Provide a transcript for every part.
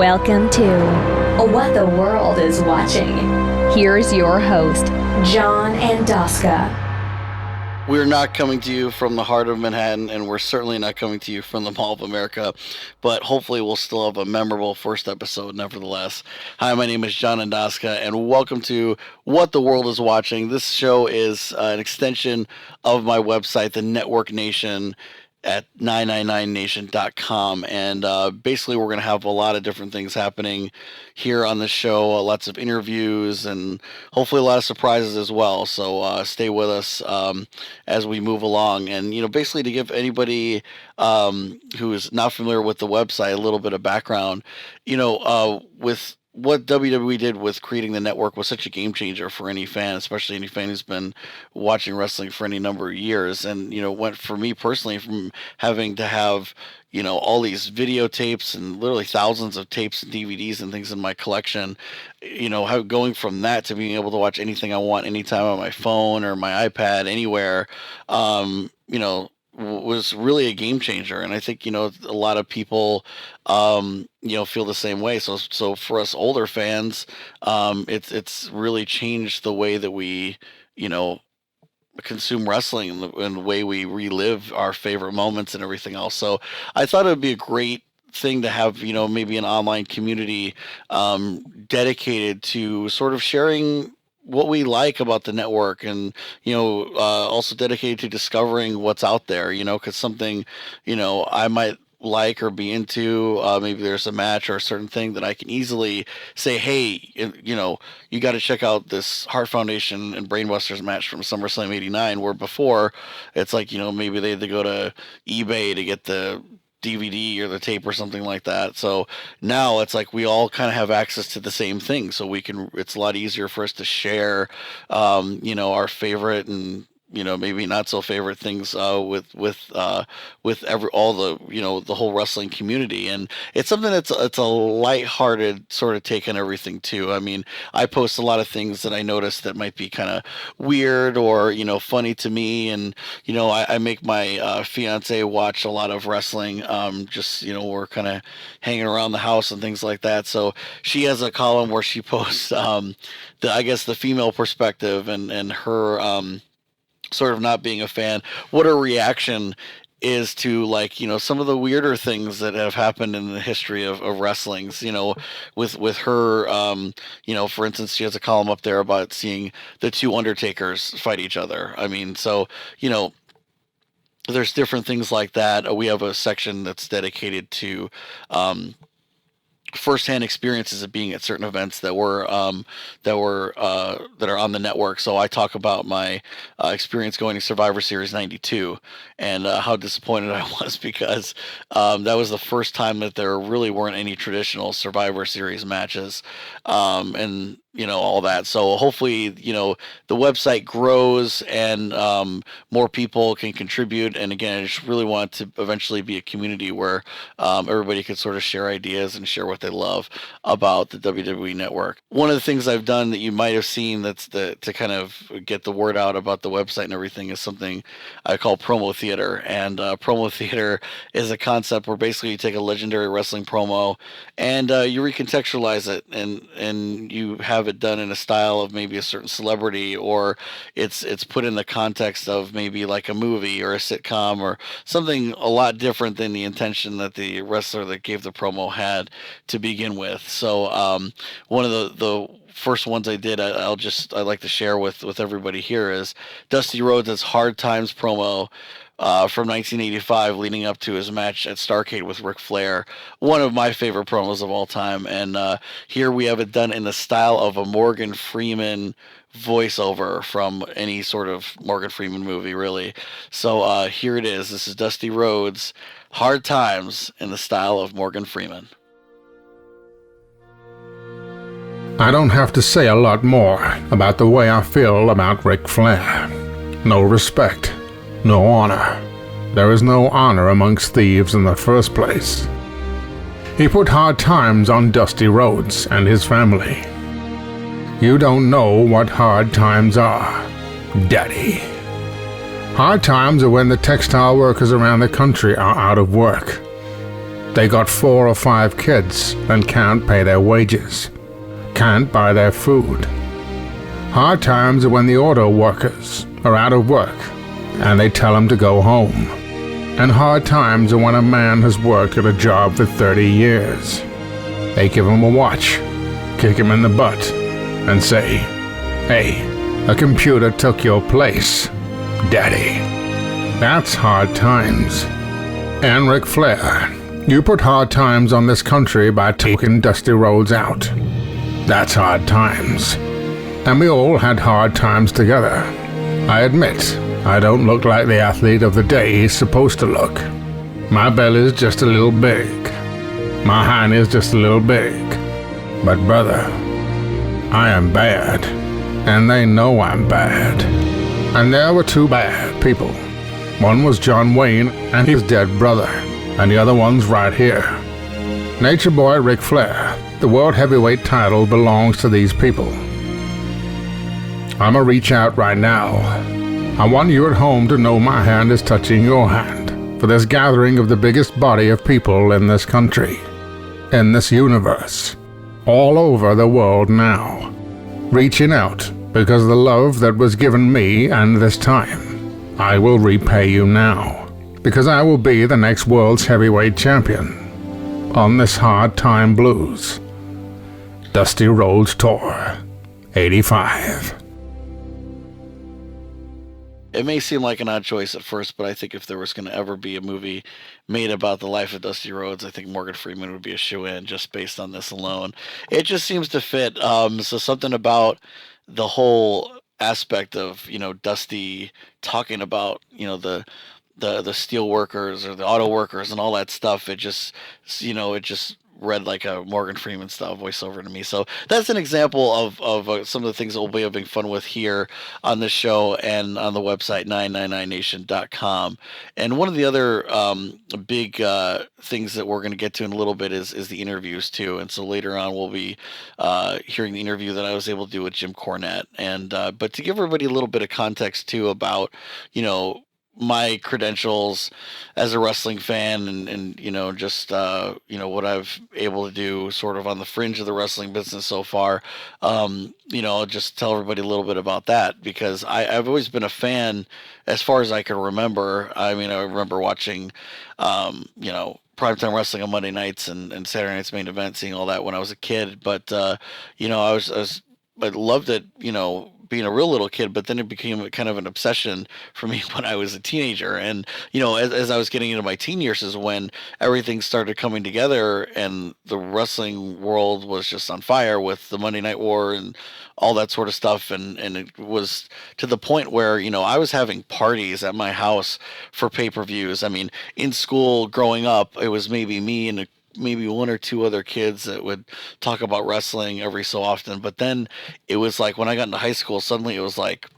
Welcome to What the World is Watching. Here's your host, John and Doska. We're not coming to you from the heart of Manhattan, and we're certainly not coming to you from the Mall of America, but hopefully we'll still have a memorable first episode nevertheless. Hi, my name is John and Doska, and welcome to What the World is Watching. This show is an extension of my website, the Network Nation, at 999nation.com, and basically we're going to have a lot of different things happening here on the show, lots of interviews and hopefully a lot of surprises as well, so stay with us as we move along. And basically to give anybody who is not familiar with the website a little bit of background, with what WWE did with creating the network was such a game changer for any fan, especially any fan who's been watching wrestling for any number of years. And, went for me personally from having to have, all these videotapes and literally thousands of tapes and DVDs and things in my collection, going from that to being able to watch anything I want anytime on my phone or my iPad, anywhere, was really a game changer. And I think, a lot of people, feel the same way. So for us older fans, it's really changed the way that we, consume wrestling and the way we relive our favorite moments and everything else. So I thought it would be a great thing to have, maybe an online community dedicated to sort of sharing what we like about the network, and also dedicated to discovering what's out there, because something I might like or be into, maybe there's a match or a certain thing that I can easily say, hey, you got to check out this Hart Foundation and Brainbusters match from SummerSlam '89, where before it's like, maybe they had to go to eBay to get the DVD or the tape or something like that. So now it's like we all kind of have access to the same thing, so it's a lot easier for us to share our favorite and maybe not so favorite things with all the the whole wrestling community. And it's something it's a lighthearted sort of take on everything too. I mean, I post a lot of things that I notice that might be kind of weird or funny to me, and I make my fiance watch a lot of wrestling. Just we're kind of hanging around the house and things like that. So she has a column where she posts the female perspective and her sort of not being a fan, what her reaction is to some of the weirder things that have happened in the history of wrestlings, with her, for instance, she has a column up there about seeing the two Undertakers fight each other. I mean, so, there's different things like that. We have a section that's dedicated to, firsthand experiences of being at certain events that are on the network. So I talk about my experience going to Survivor Series '92 and how disappointed I was because that was the first time that there really weren't any traditional Survivor Series matches, and all that. So hopefully, the website grows and more people can contribute. And again, I just really want to eventually be a community where everybody can sort of share ideas and share what they love about the WWE Network. One of the things I've done that you might have seen to kind of get the word out about the website and everything is something I call promo theater. And promo theater is a concept where basically you take a legendary wrestling promo and you recontextualize it and you have it done in a style of maybe a certain celebrity, or it's put in the context of maybe like a movie or a sitcom or something a lot different than the intention that the wrestler that gave the promo had to begin with. So one of the first ones I did, I'd like to share with everybody here is Dusty Rhodes' Hard Times promo from 1985 leading up to his match at Starrcade with Ric Flair. One of my favorite promos of all time. And here we have it done in the style of a Morgan Freeman voiceover from any sort of Morgan Freeman movie, really. So here it is. This is Dusty Rhodes' Hard Times in the style of Morgan Freeman. I don't have to say a lot more about the way I feel about Ric Flair. No respect, no honor. There is no honor amongst thieves in the first place. He put hard times on Dusty Rhodes and his family. You don't know what hard times are, Daddy. Hard times are when the textile workers around the country are out of work. They got 4 or 5 kids and can't pay their wages, can't buy their food. Hard times are when the auto workers are out of work and they tell them to go home. And hard times are when a man has worked at a job for 30 years. They give him a watch, kick him in the butt, and say, "Hey, a computer took your place, Daddy." That's hard times. And Ric Flair, you put hard times on this country by taking Dusty Rhodes out. That's hard times. And we all had hard times together. I admit, I don't look like the athlete of the day he's supposed to look. My belly's just a little big. My hind is just a little big. But brother, I am bad. And they know I'm bad. And there were 2 bad people. One was John Wayne and his dead brother. And the other one's right here. Nature Boy Ric Flair, the World Heavyweight title belongs to these people. I'ma reach out right now. I want you at home to know my hand is touching your hand for this gathering of the biggest body of people in this country, in this universe, all over the world now. Reaching out because of the love that was given me, and this time, I will repay you now, because I will be the next world's heavyweight champion on this Hard Time Blues. Dusty Rhodes Tour 85. It may seem like an odd choice at first, but I think if there was going to ever be a movie made about the life of Dusty Rhodes, I think Morgan Freeman would be a shoo-in just based on this alone. It just seems to fit. So something about the whole aspect of, Dusty talking about, the steel workers or the auto workers and all that stuff. It just read like a Morgan Freeman style voiceover to me. So that's an example of some of the things that we'll be having fun with here on this show and on the website 999nation.com. And one of the other big things that we're going to get to in a little bit is the interviews too. And so later on we'll be hearing the interview that I was able to do with Jim Cornette. And but to give everybody a little bit of context too about, my credentials as a wrestling fan and just what I've able to do sort of on the fringe of the wrestling business so far, I'll just tell everybody a little bit about that, because I've always been a fan as far as I can remember. I mean, I remember watching primetime wrestling on Monday nights and Saturday night's main event, seeing all that when I was a kid, but I loved it, being a real little kid, but then it became kind of an obsession for me when I was a teenager. And, as I was getting into my teen years is when everything started coming together and the wrestling world was just on fire with the Monday Night War and all that sort of stuff. And it was to the point where, I was having parties at my house for pay-per-views. I mean, in school growing up, it was maybe me and maybe 1 or 2 other kids that would talk about wrestling every so often. But then it was like when I got into high school, suddenly it was like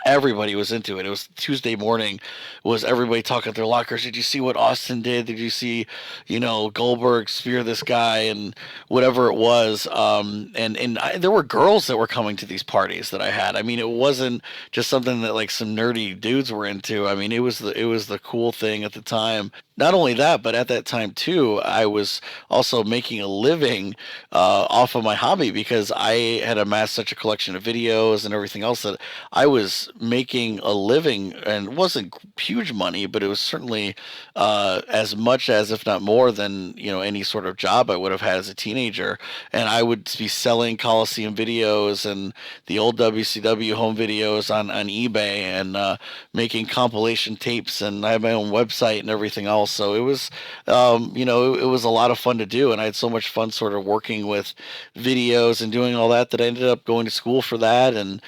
everybody was into it. It was Tuesday morning, was everybody talking at their lockers. Did you see what Austin did? Did you see, Goldberg spear this guy and whatever it was? There were girls that were coming to these parties that I had. I mean, it wasn't just something that like some nerdy dudes were into. I mean, it was the cool thing at the time. Not only that, but at that time too, I was also making a living off of my hobby, because I had amassed such a collection of videos and everything else that I was making a living, and it wasn't huge money, but it was certainly as much as, if not more than, any sort of job I would have had as a teenager. And I would be selling Coliseum videos and the old WCW home videos on eBay, and making compilation tapes, and I had my own website and everything else. So it was, it was a lot of fun to do. And I had so much fun sort of working with videos and doing all that I ended up going to school for that. And,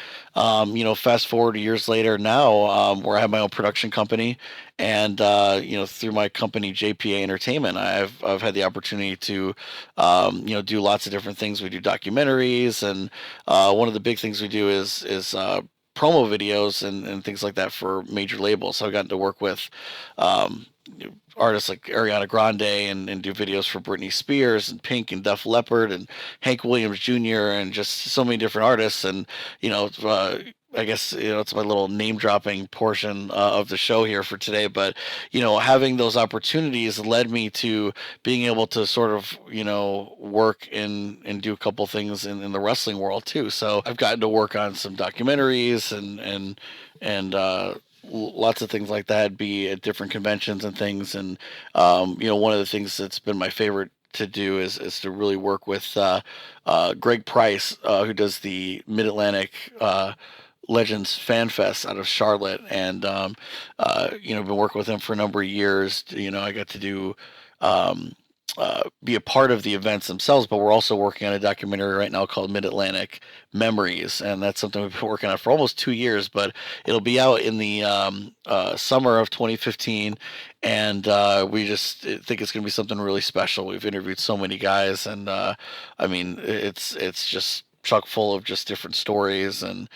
fast forward years later now, where I have my own production company, and, through my company, JPA Entertainment, I've had the opportunity to, do lots of different things. We do documentaries, and one of the big things we do is promo videos and things like that for major labels. So I've gotten to work with artists like Ariana Grande and do videos for Britney Spears and Pink and Def Leppard and Hank Williams Jr. and just so many different artists. And, I guess, it's my little name dropping portion of the show here for today. But, having those opportunities led me to being able to sort of, work and do a couple things in the wrestling world too. So I've gotten to work on some documentaries and lots of things like that, be at different conventions and things. And, one of the things that's been my favorite to do is to really work with Greg Price, who does the Mid Atlantic Legends Fan Fest out of Charlotte, and been working with him for a number of years. I got to do be a part of the events themselves, but we're also working on a documentary right now called Mid Atlantic Memories, and that's something we've been working on for almost 2 years. But it'll be out in the summer of 2015, and we just think it's going to be something really special. We've interviewed so many guys, and it's just chock full of just different stories and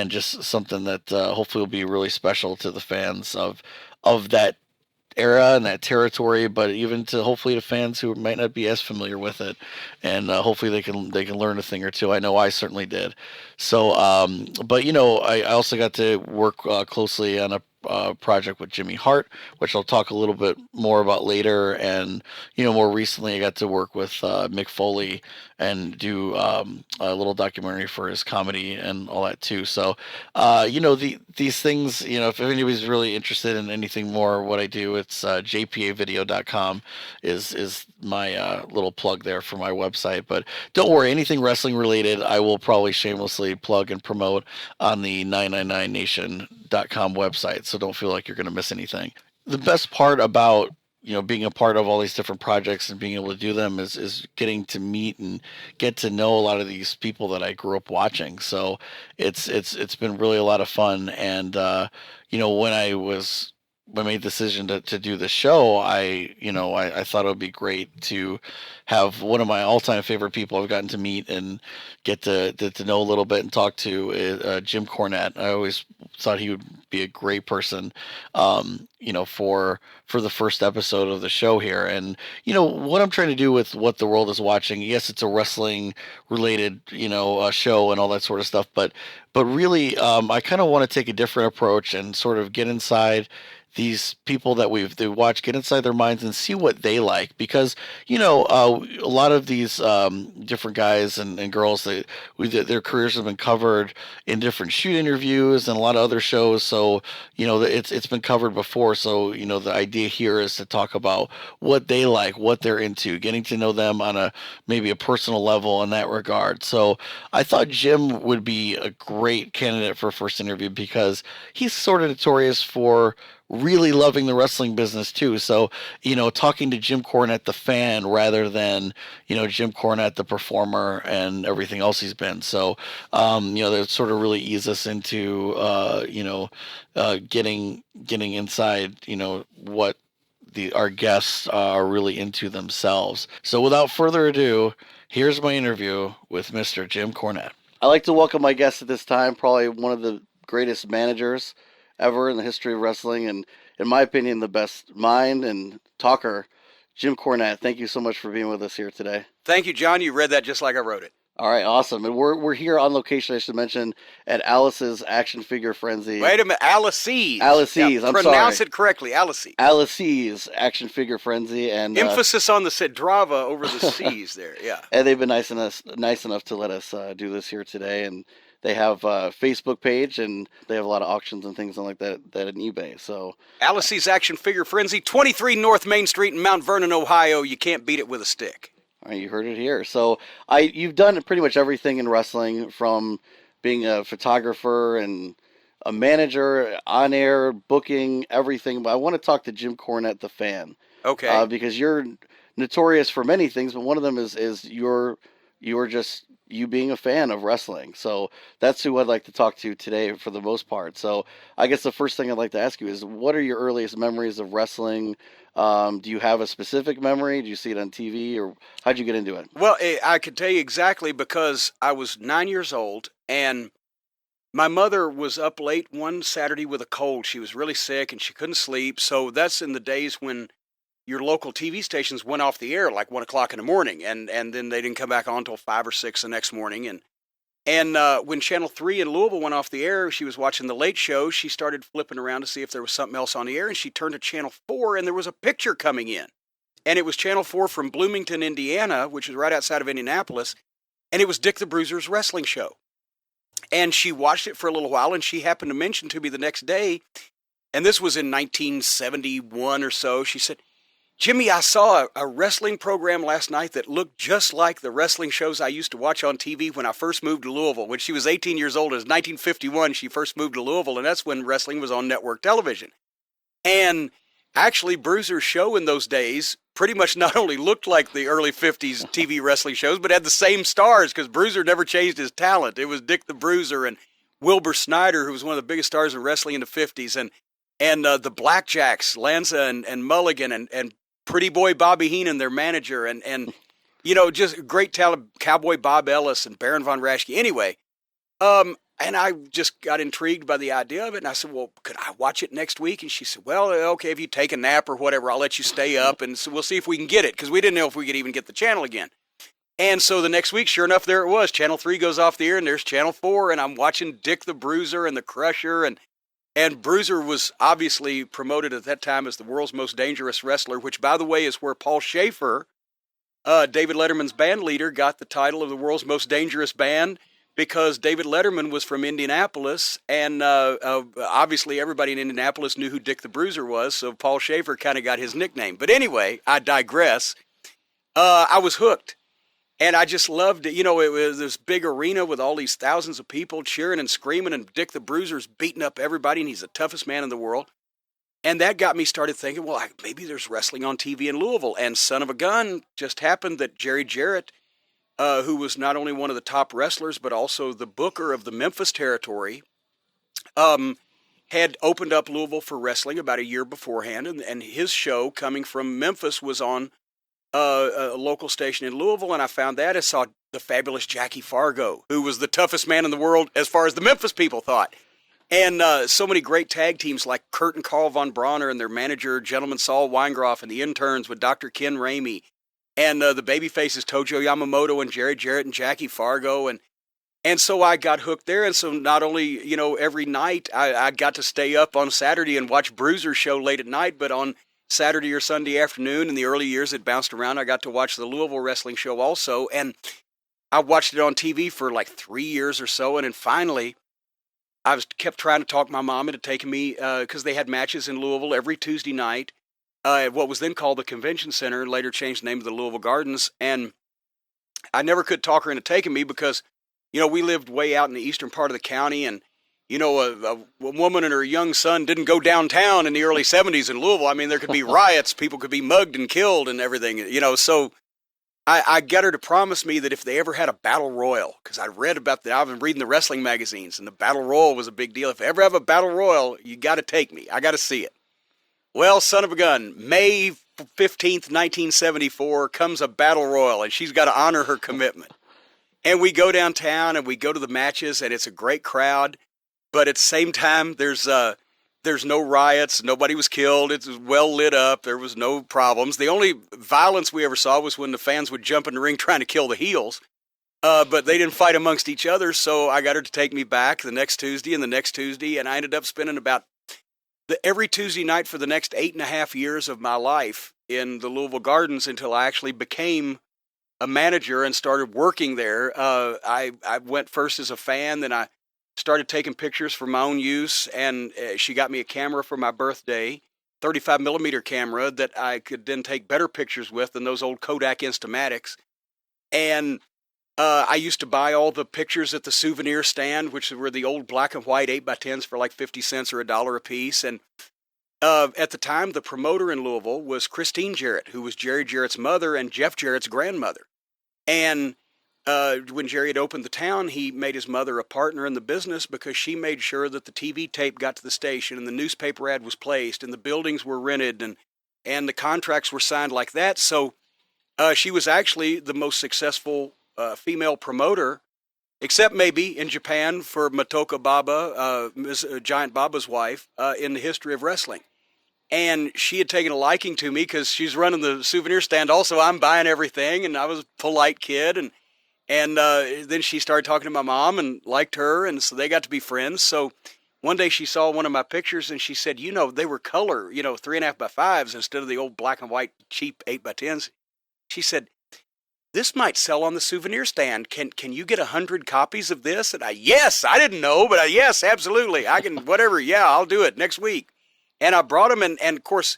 just something that hopefully will be really special to the fans of that era and that territory, but even to hopefully to fans who might not be as familiar with it, and hopefully they can learn a thing or two. I know I certainly did. So, but I also got to work closely on a project with Jimmy Hart, which I'll talk a little bit more about later. And more recently, I got to work with Mick Foley and do a little documentary for his comedy and all that too. So, these things, if anybody's really interested in anything more, what I do, it's jpavideo.com is my little plug there for my website. But don't worry, anything wrestling related, I will probably shamelessly plug and promote on the 999nation.com website. So don't feel like you're going to miss anything. The best part about being a part of all these different projects and being able to do them is getting to meet and get to know a lot of these people that I grew up watching. So it's been really a lot of fun. And when I made the decision to do the show, I thought it would be great to have one of my all-time favorite people I've gotten to meet and get to know a little bit and talk to, Jim Cornette. I always thought he would be a great person, for the first episode of the show here. And what I'm trying to do with What the World is Watching. Yes, it's a wrestling related show and all that sort of stuff, but really, I kind of want to take a different approach and sort of get inside these people that they watch, get inside their minds and see what they like, because a lot of these different guys and girls, their careers have been covered in different shoot interviews and a lot of other shows. So it's been covered before. So the idea here is to talk about what they like, what they're into, getting to know them on maybe a personal level in that regard. So I thought Jim would be a great candidate for a first interview, because he's sort of notorious for really loving the wrestling business too. So, talking to Jim Cornette, the fan, rather than, Jim Cornette, the performer, and everything else he's been. So, that sort of really ease us into, getting inside, what our guests are really into themselves. So without further ado, here's my interview with Mr. Jim Cornette. I'd like to welcome my guest at this time, probably one of the greatest managers ever in the history of wrestling, and in my opinion, the best mind and talker, Jim Cornette. Thank you so much for being with us here today. Thank you, John. You read that just like I wrote it. All right, awesome. And we're here on location, I should mention, at Alice's Action Figure Frenzy. Wait a minute, Alice's. Alice's, I'm sorry. Pronounce it correctly, Alice's. Alice's Action Figure Frenzy, and emphasis on the Sidrava over the C's there, yeah. And they've been nice enough to let us do this here today, and they have a Facebook page, and they have a lot of auctions and things like that on eBay. So Alice's Action Figure Frenzy, 23 North Main Street in Mount Vernon, Ohio. You can't beat it with a stick. All right, you heard it here. So you've done pretty much everything in wrestling, from being a photographer and a manager, on air, booking, everything. But I want to talk to Jim Cornette, the fan. Okay. Because you're notorious for many things, but one of them is you're just you being a fan of wrestling. So that's who I'd like to talk to today for the most part. So I guess the first thing I'd like to ask you is, what are your earliest memories of wrestling? Do you have a specific memory? Do you see it on TV, or how'd you get into it? Well, I could tell you exactly, because I was 9 years old, and my mother was up late one Saturday with a cold. She was really sick, and she couldn't sleep. So that's in the days when your local TV stations went off the air like 1 o'clock in the morning, and then they didn't come back on until 5 or 6 the next morning. And And when Channel 3 in Louisville went off the air, she was watching The Late Show. She started flipping around to see if there was something else on the air, and she turned to Channel 4, and there was a picture coming in. And it was Channel 4 from Bloomington, Indiana, which is right outside of Indianapolis, and it was Dick the Bruiser's wrestling show. And she watched it for a little while, and she happened to mention to me the next day, and this was in 1971 or so, she said, Jimmy, I saw a wrestling program last night that looked just like the wrestling shows I used to watch on TV when I first moved to Louisville. When she was 18 years old, it was 1951, she first moved to Louisville, and that's when wrestling was on network television. And actually, Bruiser's show in those days pretty much not only looked like the early 50s TV wrestling shows, but had the same stars, because Bruiser never changed his talent. It was Dick the Bruiser and Wilbur Snyder, who was one of the biggest stars in wrestling in the 50s, and the Blackjacks, Lanza and Mulligan, and Pretty Boy Bobby Heenan, their manager, and just great talent, Cowboy Bob Ellis and Baron von Raschke. Anyway, and I just got intrigued by the idea of it, and I said, well, could I watch it next week? And she said, well, okay, if you take a nap or whatever, I'll let you stay up, and so we'll see if we can get it, because we didn't know if we could even get the channel again. And so the next week, sure enough, there it was. Channel 3 goes off the air, and there's Channel 4, and I'm watching Dick the Bruiser and the Crusher, and Bruiser was obviously promoted at that time as the world's most dangerous wrestler, which, by the way, is where Paul Schaefer, David Letterman's band leader, got the title of the world's most dangerous band, because David Letterman was from Indianapolis, and obviously everybody in Indianapolis knew who Dick the Bruiser was, so Paul Schaefer kind of got his nickname. But anyway, I digress. I was hooked. And I just loved it. It was this big arena with all these thousands of people cheering and screaming, and Dick the Bruiser's beating up everybody, and he's the toughest man in the world. And that got me started thinking, well, maybe there's wrestling on TV in Louisville. And son of a gun, just happened that Jerry Jarrett, who was not only one of the top wrestlers, but also the booker of the Memphis territory, had opened up Louisville for wrestling about a year beforehand. And his show, coming from Memphis, was on a local station in Louisville, and I found that. I saw the fabulous Jackie Fargo, who was the toughest man in the world as far as the Memphis people thought. And so many great tag teams like Kurt and Carl von Bronner and their manager, Gentleman Saul Weingroff, and the interns with Dr. Ken Ramey, and the babyfaces Tojo Yamamoto and Jerry Jarrett and Jackie Fargo. And so I got hooked there. And so not only, every night I got to stay up on Saturday and watch Bruiser's show late at night, but on Saturday or Sunday afternoon, in the early years it bounced around, I got to watch the Louisville wrestling show also, and I watched it on TV for like 3 years or so, and then finally I kept trying to talk my mom into taking me, because they had matches in Louisville every Tuesday night at what was then called the Convention Center, later changed the name to the Louisville Gardens, and I never could talk her into taking me because, we lived way out in the eastern part of the county, and a woman and her young son didn't go downtown in the early 70s in Louisville. I mean, there could be riots, people could be mugged and killed and everything, so I got her to promise me that if they ever had a battle royal, because I read about that, I've been reading the wrestling magazines, and the battle royal was a big deal. If they ever have a battle royal, you got to take me. I got to see it. Well, son of a gun, May 15th, 1974, comes a battle royal, and she's got to honor her commitment. And we go downtown, and we go to the matches, and it's a great crowd. But at the same time, there's no riots. Nobody was killed. It was well lit up. There was no problems. The only violence we ever saw was when the fans would jump in the ring trying to kill the heels. But they didn't fight amongst each other, so I got her to take me back the next Tuesday and the next Tuesday, and I ended up spending about every Tuesday night for the next 8.5 years of my life in the Louisville Gardens until I actually became a manager and started working there. I went first as a fan, then I started taking pictures for my own use, and she got me a camera for my birthday, 35 millimeter camera that I could then take better pictures with than those old Kodak Instamatics. And I used to buy all the pictures at the souvenir stand, which were the old black and white 8x10s for like 50 cents or $1 a piece. And at the time, the promoter in Louisville was Christine Jarrett, who was Jerry Jarrett's mother and Jeff Jarrett's grandmother. And when Jerry had opened the town, he made his mother a partner in the business because she made sure that the TV tape got to the station and the newspaper ad was placed and the buildings were rented and the contracts were signed like that. So she was actually the most successful female promoter, except maybe in Japan for Matoka Baba, Giant Baba's wife, in the history of wrestling. And she had taken a liking to me because she's running the souvenir stand. Also, I'm buying everything, and I was a polite kid, And then she started talking to my mom and liked her, and so they got to be friends. So one day she saw one of my pictures and she said, they were color, 3.5 by 5s instead of the old black and white cheap 8 by 10s. She said, this might sell on the souvenir stand. Can you get 100 copies of this? And yes, I didn't know, but yes, absolutely. I can, whatever. Yeah, I'll do it next week. And I brought them, and of course,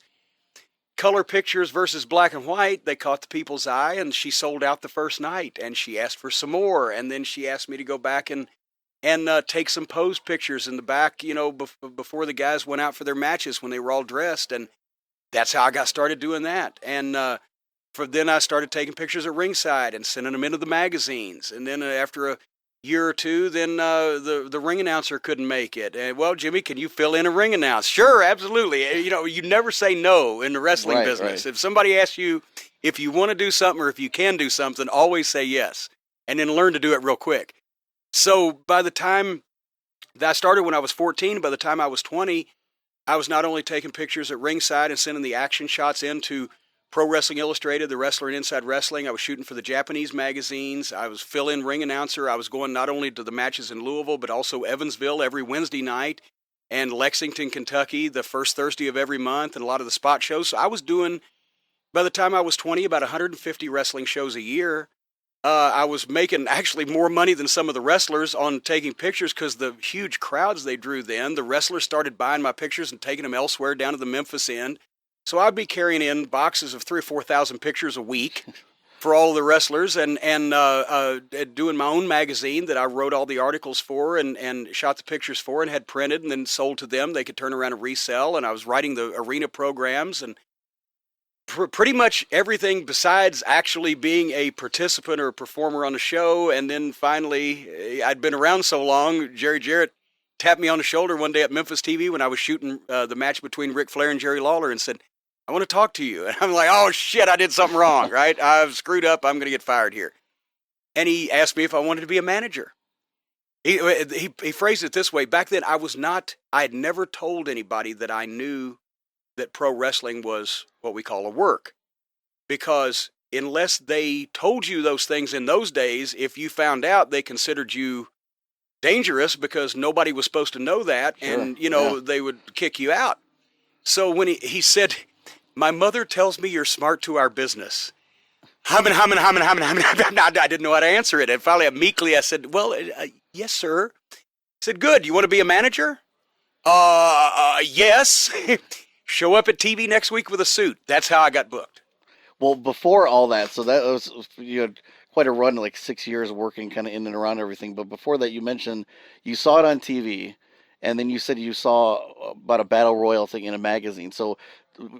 color pictures versus black and white, they caught the people's eye, and she sold out the first night, and she asked for some more, and then she asked me to go back and take some pose pictures in the back, before the guys went out for their matches when they were all dressed, and that's how I got started doing that. And then I started taking pictures at ringside and sending them into the magazines, and then after a year or two, then the ring announcer couldn't make it. And, well, Jimmy, can you fill in a ring announce? Sure, absolutely. You never say no in the wrestling business. Right. If somebody asks you if you want to do something or if you can do something, always say yes, and then learn to do it real quick. So by the time that I started when I was 14, by the time I was 20, I was not only taking pictures at ringside and sending the action shots into Pro Wrestling Illustrated, The Wrestler, and Inside Wrestling. I was shooting for the Japanese magazines. I was fill-in ring announcer. I was going not only to the matches in Louisville, but also Evansville every Wednesday night, and Lexington, Kentucky, the first Thursday of every month, and a lot of the spot shows. So I was doing, by the time I was 20, about 150 wrestling shows a year. I was making actually more money than some of the wrestlers on taking pictures because the huge crowds they drew then. The wrestlers started buying my pictures and taking them elsewhere down to the Memphis end. So I'd be carrying in boxes of 3,000 or 4,000 pictures a week for all the wrestlers, and doing my own magazine that I wrote all the articles for and shot the pictures for and had printed and then sold to them. They could turn around and resell, and I was writing the arena programs and pretty much everything besides actually being a participant or a performer on the show. And then finally, I'd been around so long, Jerry Jarrett tapped me on the shoulder one day at Memphis TV when I was shooting the match between Ric Flair and Jerry Lawler and said, I want to talk to you. And I'm like, oh, shit, I did something wrong, right? I've screwed up. I'm going to get fired here. And he asked me if I wanted to be a manager. He phrased it this way. Back then, I had never told anybody that I knew that pro wrestling was what we call a work. Because unless they told you those things in those days, if you found out, they considered you dangerous because nobody was supposed to know that. Sure. And, they would kick you out. So when he said, my mother tells me you're smart to our business. I didn't know how to answer it. And finally, meekly, I said, well, yes, sir. I said, good. You want to be a manager? Yes. Show up at TV next week with a suit. That's how I got booked. Well, before all that, so that was, you had quite a run, like 6 years working kind of in and around everything. But before that, you mentioned you saw it on TV, and then you said you saw about a battle royal thing in a magazine. So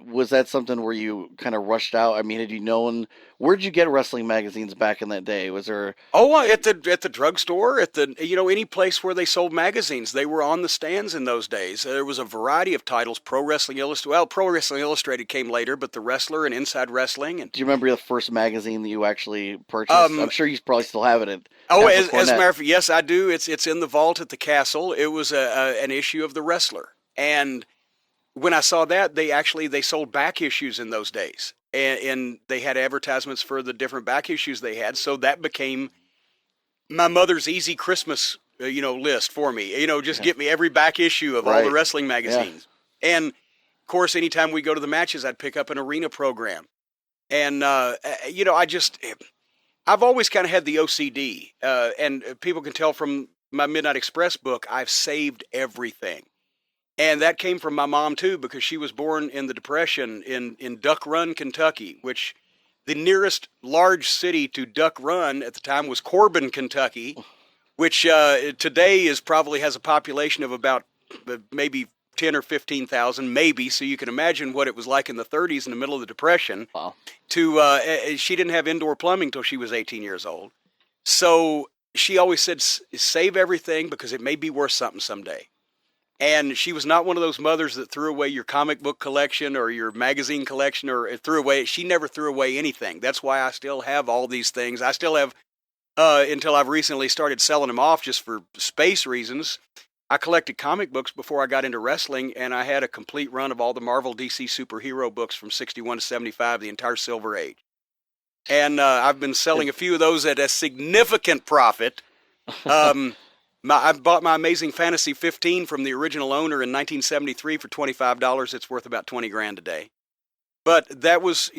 was that something where you kind of rushed out? I mean, had you known, where'd you get wrestling magazines back in that day? Was there? Oh, at the drugstore, at the, any place where they sold magazines. They were on the stands in those days. There was a variety of titles. Pro Wrestling Illustrated. Well, Pro Wrestling Illustrated came later, but The Wrestler and Inside Wrestling. And do you remember the first magazine that you actually purchased? I'm sure you probably still have it. As a matter of fact, yes, I do. It's in the vault at the castle. It was an issue of The Wrestler, and when I saw that, they sold back issues in those days, and they had advertisements for the different back issues they had. So that became my mother's easy Christmas, list for me. Get me every back issue of all the wrestling magazines. Yeah. And of course, anytime we go to the matches, I'd pick up an arena program, and I've always kind of had the OCD, and people can tell from my Midnight Express book, I've saved everything. And that came from my mom, too, because she was born in the Depression in Duck Run, Kentucky, which the nearest large city to Duck Run at the time was Corbin, Kentucky, which today probably has a population of about maybe 10 or 15,000, maybe. So you can imagine what it was like in the 30s in the middle of the Depression. Wow. She didn't have indoor plumbing till she was 18 years old. So she always said, save everything because it may be worth something someday. And she was not one of those mothers that threw away your comic book collection or your magazine collection or threw away. She never threw away anything. That's why I still have all these things. I still have, until I've recently started selling them off just for space reasons. I collected comic books before I got into wrestling, and I had a complete run of all the Marvel DC superhero books from 61 to 75, the entire Silver Age. and I've been selling a few of those at a significant profit. I bought my Amazing Fantasy 15 from the original owner in 1973 for $25. It's worth about 20 grand today. But that was,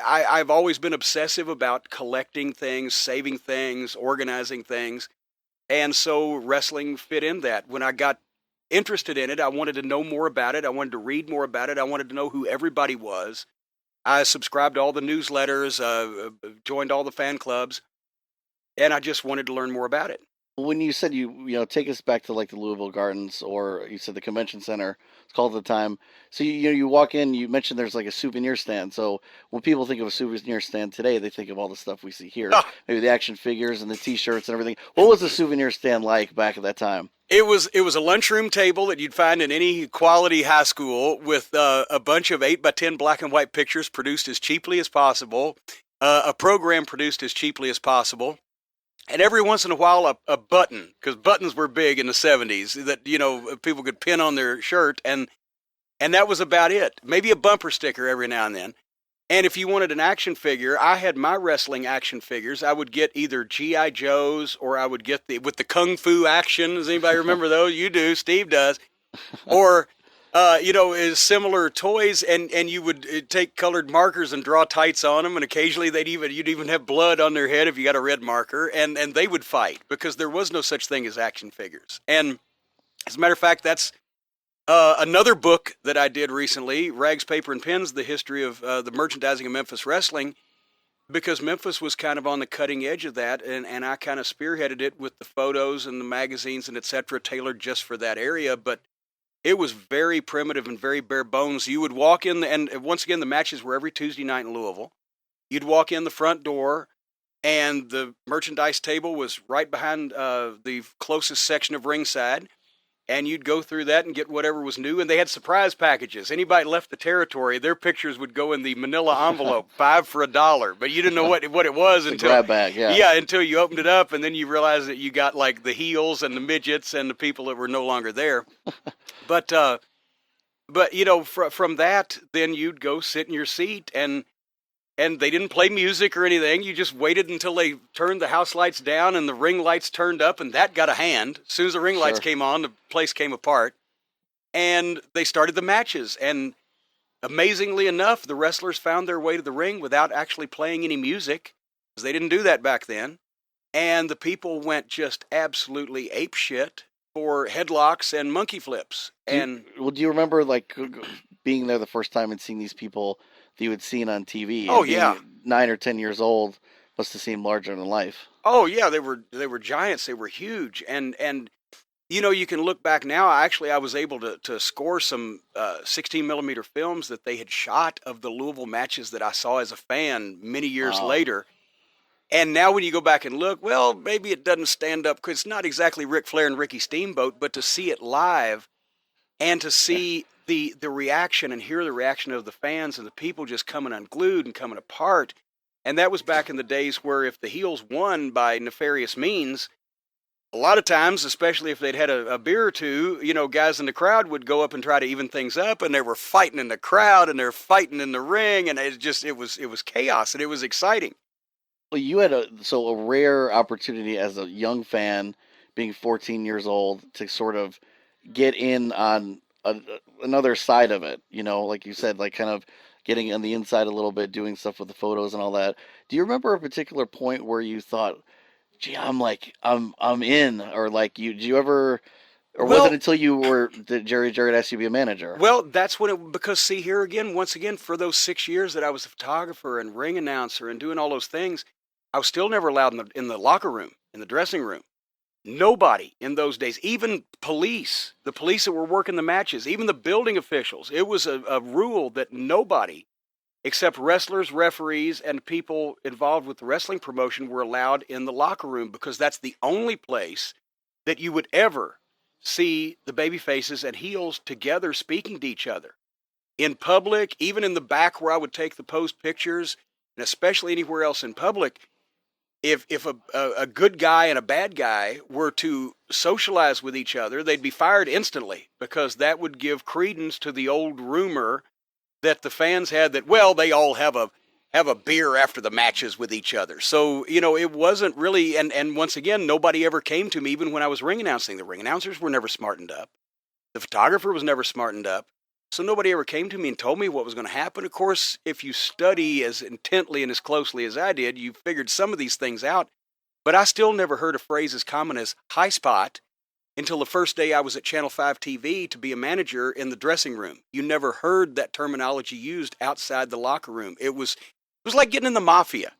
I've always been obsessive about collecting things, saving things, organizing things. And so wrestling fit in that. When I got interested in it, I wanted to know more about it. I wanted to read more about it. I wanted to know who everybody was. I subscribed to all the newsletters, joined all the fan clubs, and I just wanted to learn more about it. When you said take us back to like the Louisville Gardens, or you said the convention center, it's called at the time. So you walk in, you mentioned there's like a souvenir stand. So when people think of a souvenir stand today, they think of all the stuff we see here, maybe the action figures and the T-shirts and everything. What was the souvenir stand like back at that time? It was a lunchroom table that you'd find in any quality high school with a bunch of 8x10 black and white pictures produced as cheaply as possible, a program produced as cheaply as possible. And every once in a while, a button, because buttons were big in the 70s that, people could pin on their shirt. And that was about it. Maybe a bumper sticker every now and then. And if you wanted an action figure, I had my wrestling action figures. I would get either G.I. Joe's, or I would get with the Kung Fu action. Does anybody remember those? You do. Steve does. Or, is similar toys, and you would take colored markers and draw tights on them, and occasionally you'd even have blood on their head if you got a red marker, and they would fight because there was no such thing as action figures. And as a matter of fact, that's another book that I did recently, Rags, Paper, and Pens, the history of the merchandising of Memphis wrestling, because Memphis was kind of on the cutting edge of that, and I kind of spearheaded it with the photos and the magazines and et cetera, tailored just for that area. But it was very primitive and very bare bones. You would walk in, and once again, the matches were every Tuesday night in Louisville. You'd walk in the front door, and the merchandise table was right behind the closest section of ringside. And you'd go through that and get whatever was new. And they had surprise packages. Anybody left the territory, their pictures would go in the manila envelope, 5 for $1. But you didn't know what it was until grab bag, until you opened it up, and then you realized that you got like the heels and the midgets and the people that were no longer there. But from that, then you'd go sit in your seat, and they didn't play music or anything. You just waited until they turned the house lights down and the ring lights turned up, and that got a hand. As soon as the ring lights came on, the place came apart. And they started the matches. And amazingly enough, the wrestlers found their way to the ring without actually playing any music, because they didn't do that back then. And the people went just absolutely apeshit for headlocks and monkey flips. Do you remember like being there the first time and seeing these people that you had seen on TV? Oh, yeah. 9 or 10 years old must have seemed larger than life. Oh, yeah. They were giants. They were huge. And you can look back now. I was able to score some 16 millimeter films that they had shot of the Louisville matches that I saw as a fan many years later. And now when you go back and look, well, maybe it doesn't stand up, because it's not exactly Ric Flair and Ricky Steamboat, but to see it live and to see the reaction and hear the reaction of the fans and the people just coming unglued and coming apart. And that was back in the days where if the heels won by nefarious means, a lot of times, especially if they'd had a beer or two, guys in the crowd would go up and try to even things up, and they were fighting in the crowd and they're fighting in the ring, and it was chaos, and it was exciting. Well, you had a rare opportunity as a young fan, being 14 years old, to sort of get in on another side of it, like you said, like kind of getting on the inside a little bit, doing stuff with the photos and all that. Do you remember a particular point where you thought, gee, I'm in, or like did you ever, or was it until did Jerry asked you to be a manager? Well, that's when because see here again, once again, for those 6 years that I was a photographer and ring announcer and doing all those things, I was still never allowed in the locker room, in the dressing room. Nobody in those days, even the police that were working the matches, even the building officials, it was a rule that nobody except wrestlers, referees, and people involved with the wrestling promotion were allowed in the locker room, because that's the only place that you would ever see the baby faces and heels together speaking to each other. In public, even in the back where I would take the post pictures, and especially anywhere else in public, if a good guy and a bad guy were to socialize with each other, they'd be fired instantly, because that would give credence to the old rumor that the fans had that, well, they all have a have a beer after the matches with each other. So, it wasn't really, and once again, nobody ever came to me, even when I was ring announcing. The ring announcers were never smartened up. The photographer was never smartened up. So nobody ever came to me and told me what was going to happen. Of course, if you study as intently and as closely as I did, you figured some of these things out. But I still never heard a phrase as common as high spot until the first day I was at Channel 5 TV to be a manager in the dressing room. You never heard that terminology used outside the locker room. It was like getting in the mafia.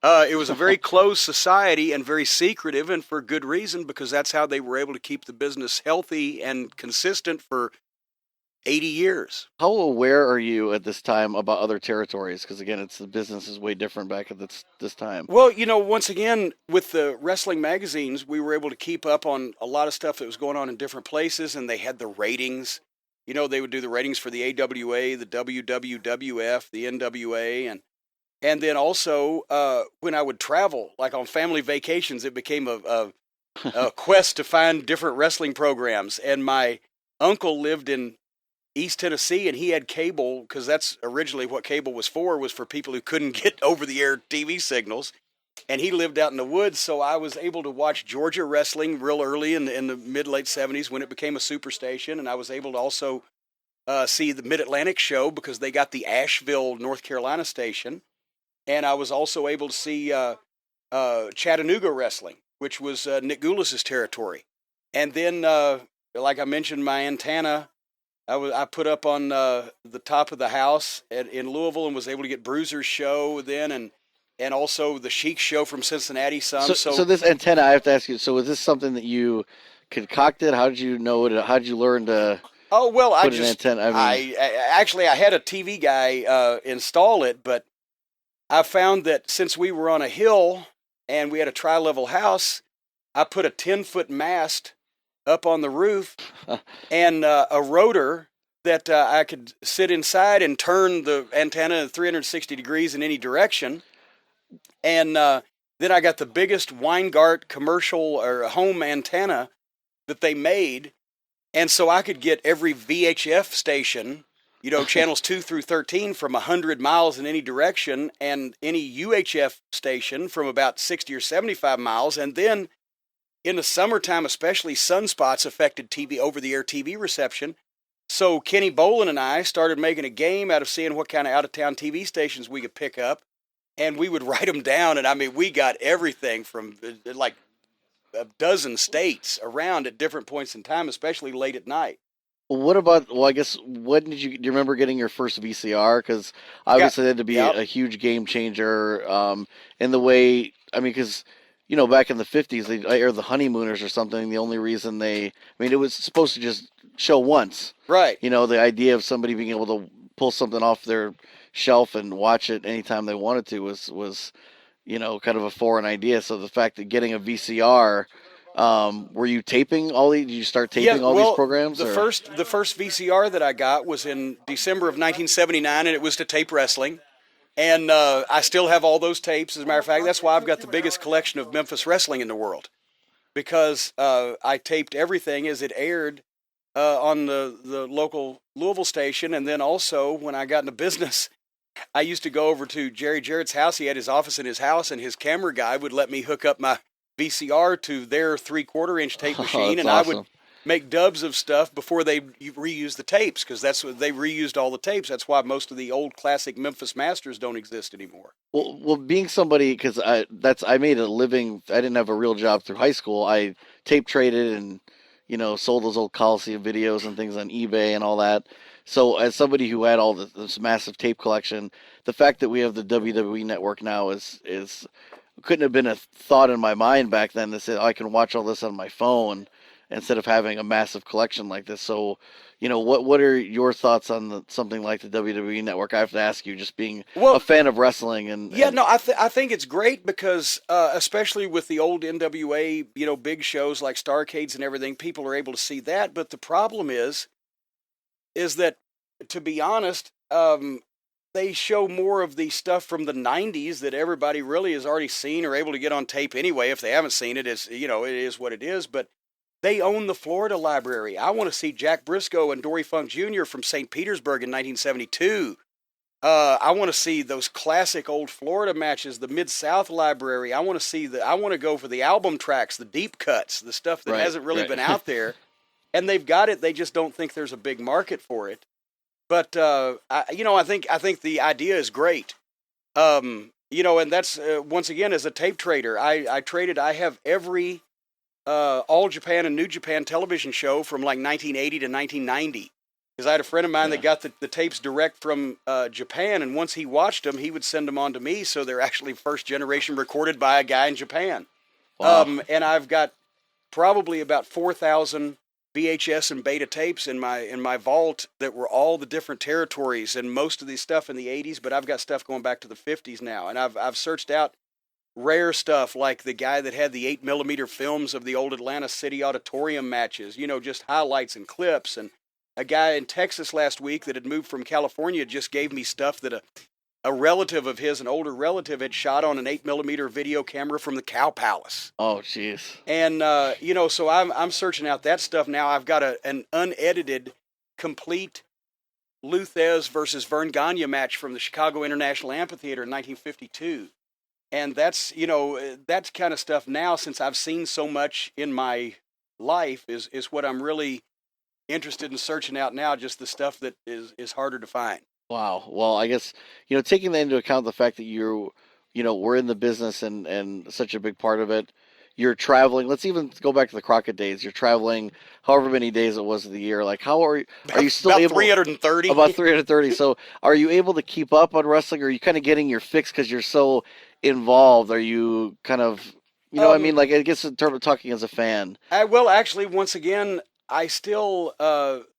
It was a very closed society and very secretive, and for good reason, because that's how they were able to keep the business healthy and consistent for 80 years. How aware are you at this time about other territories? Because again, the business is way different back at this time. Well, once again, with the wrestling magazines, we were able to keep up on a lot of stuff that was going on in different places, and they had the ratings. They would do the ratings for the AWA, the WWWF, the NWA, and then also when I would travel, like on family vacations, it became a quest to find different wrestling programs. And my uncle lived in East Tennessee, and he had cable, because that's originally what cable was for people who couldn't get over-the-air TV signals. And he lived out in the woods, so I was able to watch Georgia wrestling real early in the mid-late 70s when it became a superstation, and I was able to also see the Mid-Atlantic show because they got the Asheville, North Carolina station. And I was also able to see Chattanooga wrestling, which was Nick Goulas's territory. And then, like I mentioned, my antenna, I put up on the top of the house in Louisville and was able to get Bruiser's show then, and also the Sheik show from Cincinnati. So this antenna, I have to ask you. So was this something that you concocted? How did you know it? How did you learn to? Oh well, put an antenna? I had a TV guy install it, but I found that since we were on a hill and we had a tri-level house, I put a 10-foot mast up on the roof and a rotor that I could sit inside and turn the antenna 360 degrees in any direction. And then I got the biggest Weingart commercial or home antenna that they made. And so I could get every VHF station, channels 2 through 13 from 100 miles in any direction, and any UHF station from about 60 or 75 miles. And then in the summertime, especially, sunspots affected TV, over-the-air TV reception. So Kenny Bolin and I started making a game out of seeing what kind of out-of-town TV stations we could pick up, and we would write them down. And we got everything from like a dozen states around at different points in time, especially late at night. What about, I guess, when do you remember getting your first VCR? Because obviously that had to be a huge game changer in the way, because, back in the 50s, they aired the Honeymooners or something. The only reason it was supposed to just show once. Right. The idea of somebody being able to pull something off their shelf and watch it anytime they wanted to was kind of a foreign idea. So the fact that getting a VCR, were you taping did you start taping all these programs? The first VCR that I got was in December of 1979, and it was to tape wrestling. And I still have all those tapes. As a matter of fact, that's why I've got the biggest collection of Memphis wrestling in the world, because I taped everything as it aired on the local Louisville station. And then also, when I got into business, I used to go over to Jerry Jarrett's house. He had his office in his house, and his camera guy would let me hook up my VCR to their 3/4-inch tape machine, and awesome. I would make dubs of stuff before they reuse the tapes, because that's what they reused all the tapes. That's why most of the old classic Memphis Masters don't exist anymore. Well, being somebody, because I made a living. I didn't have a real job through high school. I tape traded and sold those old Coliseum videos and things on eBay and all that. So as somebody who had all this massive tape collection, the fact that we have the WWE Network now is couldn't have been a thought in my mind back then to say I can watch all this on my phone instead of having a massive collection like this. So, what are your thoughts on something like the WWE Network? I have to ask you, just being a fan of wrestling I think it's great because especially with the old NWA, big shows like Starrcades and everything, people are able to see that. But the problem is that, to be honest, they show more of the stuff from the 90s that everybody really has already seen or able to get on tape anyway. If they haven't seen it, it is what it is. But they own the Florida library. I want to see Jack Briscoe and Dory Funk Jr. from St. Petersburg in 1972. I want to see those classic old Florida matches, the Mid-South Library. I want to go for the album tracks, the deep cuts, the stuff that hasn't really been out there. And they've got it. They just don't think there's a big market for it. But I think the idea is great. And that's once again, as a tape trader, I have every All Japan and New Japan television show from like 1980 to 1990. Because I had a friend of mine that got the tapes direct from Japan, and once he watched them, he would send them on to me. So they're actually first generation recorded by a guy in Japan. Wow. And I've got probably about 4,000 VHS and beta tapes in my vault that were all the different territories, and most of these stuff in the 80s, but I've got stuff going back to the 50s now. And I've searched out rare stuff like the guy that had the 8mm films of the old Atlanta City Auditorium matches, just highlights and clips. And a guy in Texas last week that had moved from California just gave me stuff that a relative of his, an older relative, had shot on an 8mm video camera from the Cow Palace. Oh, jeez. And, so I'm searching out that stuff now. I've got an unedited, complete Lou Thez versus Vern Gagne match from the Chicago International Amphitheater in 1952. And that's, that's kind of stuff now, since I've seen so much in my life, is what I'm really interested in searching out now, just the stuff that is harder to find. Wow. Well, I guess, taking that into account, the fact that we're in the business and such a big part of it, you're traveling. Let's even go back to the Crockett days. You're traveling however many days it was of the year. Like, how are you still about able? 330. About 330. So are you able to keep up on wrestling, or are you kind of getting your fix because you're so involved? Are you kind of, I mean, like, I guess in terms of talking as a fan. Well, actually, once again, I still,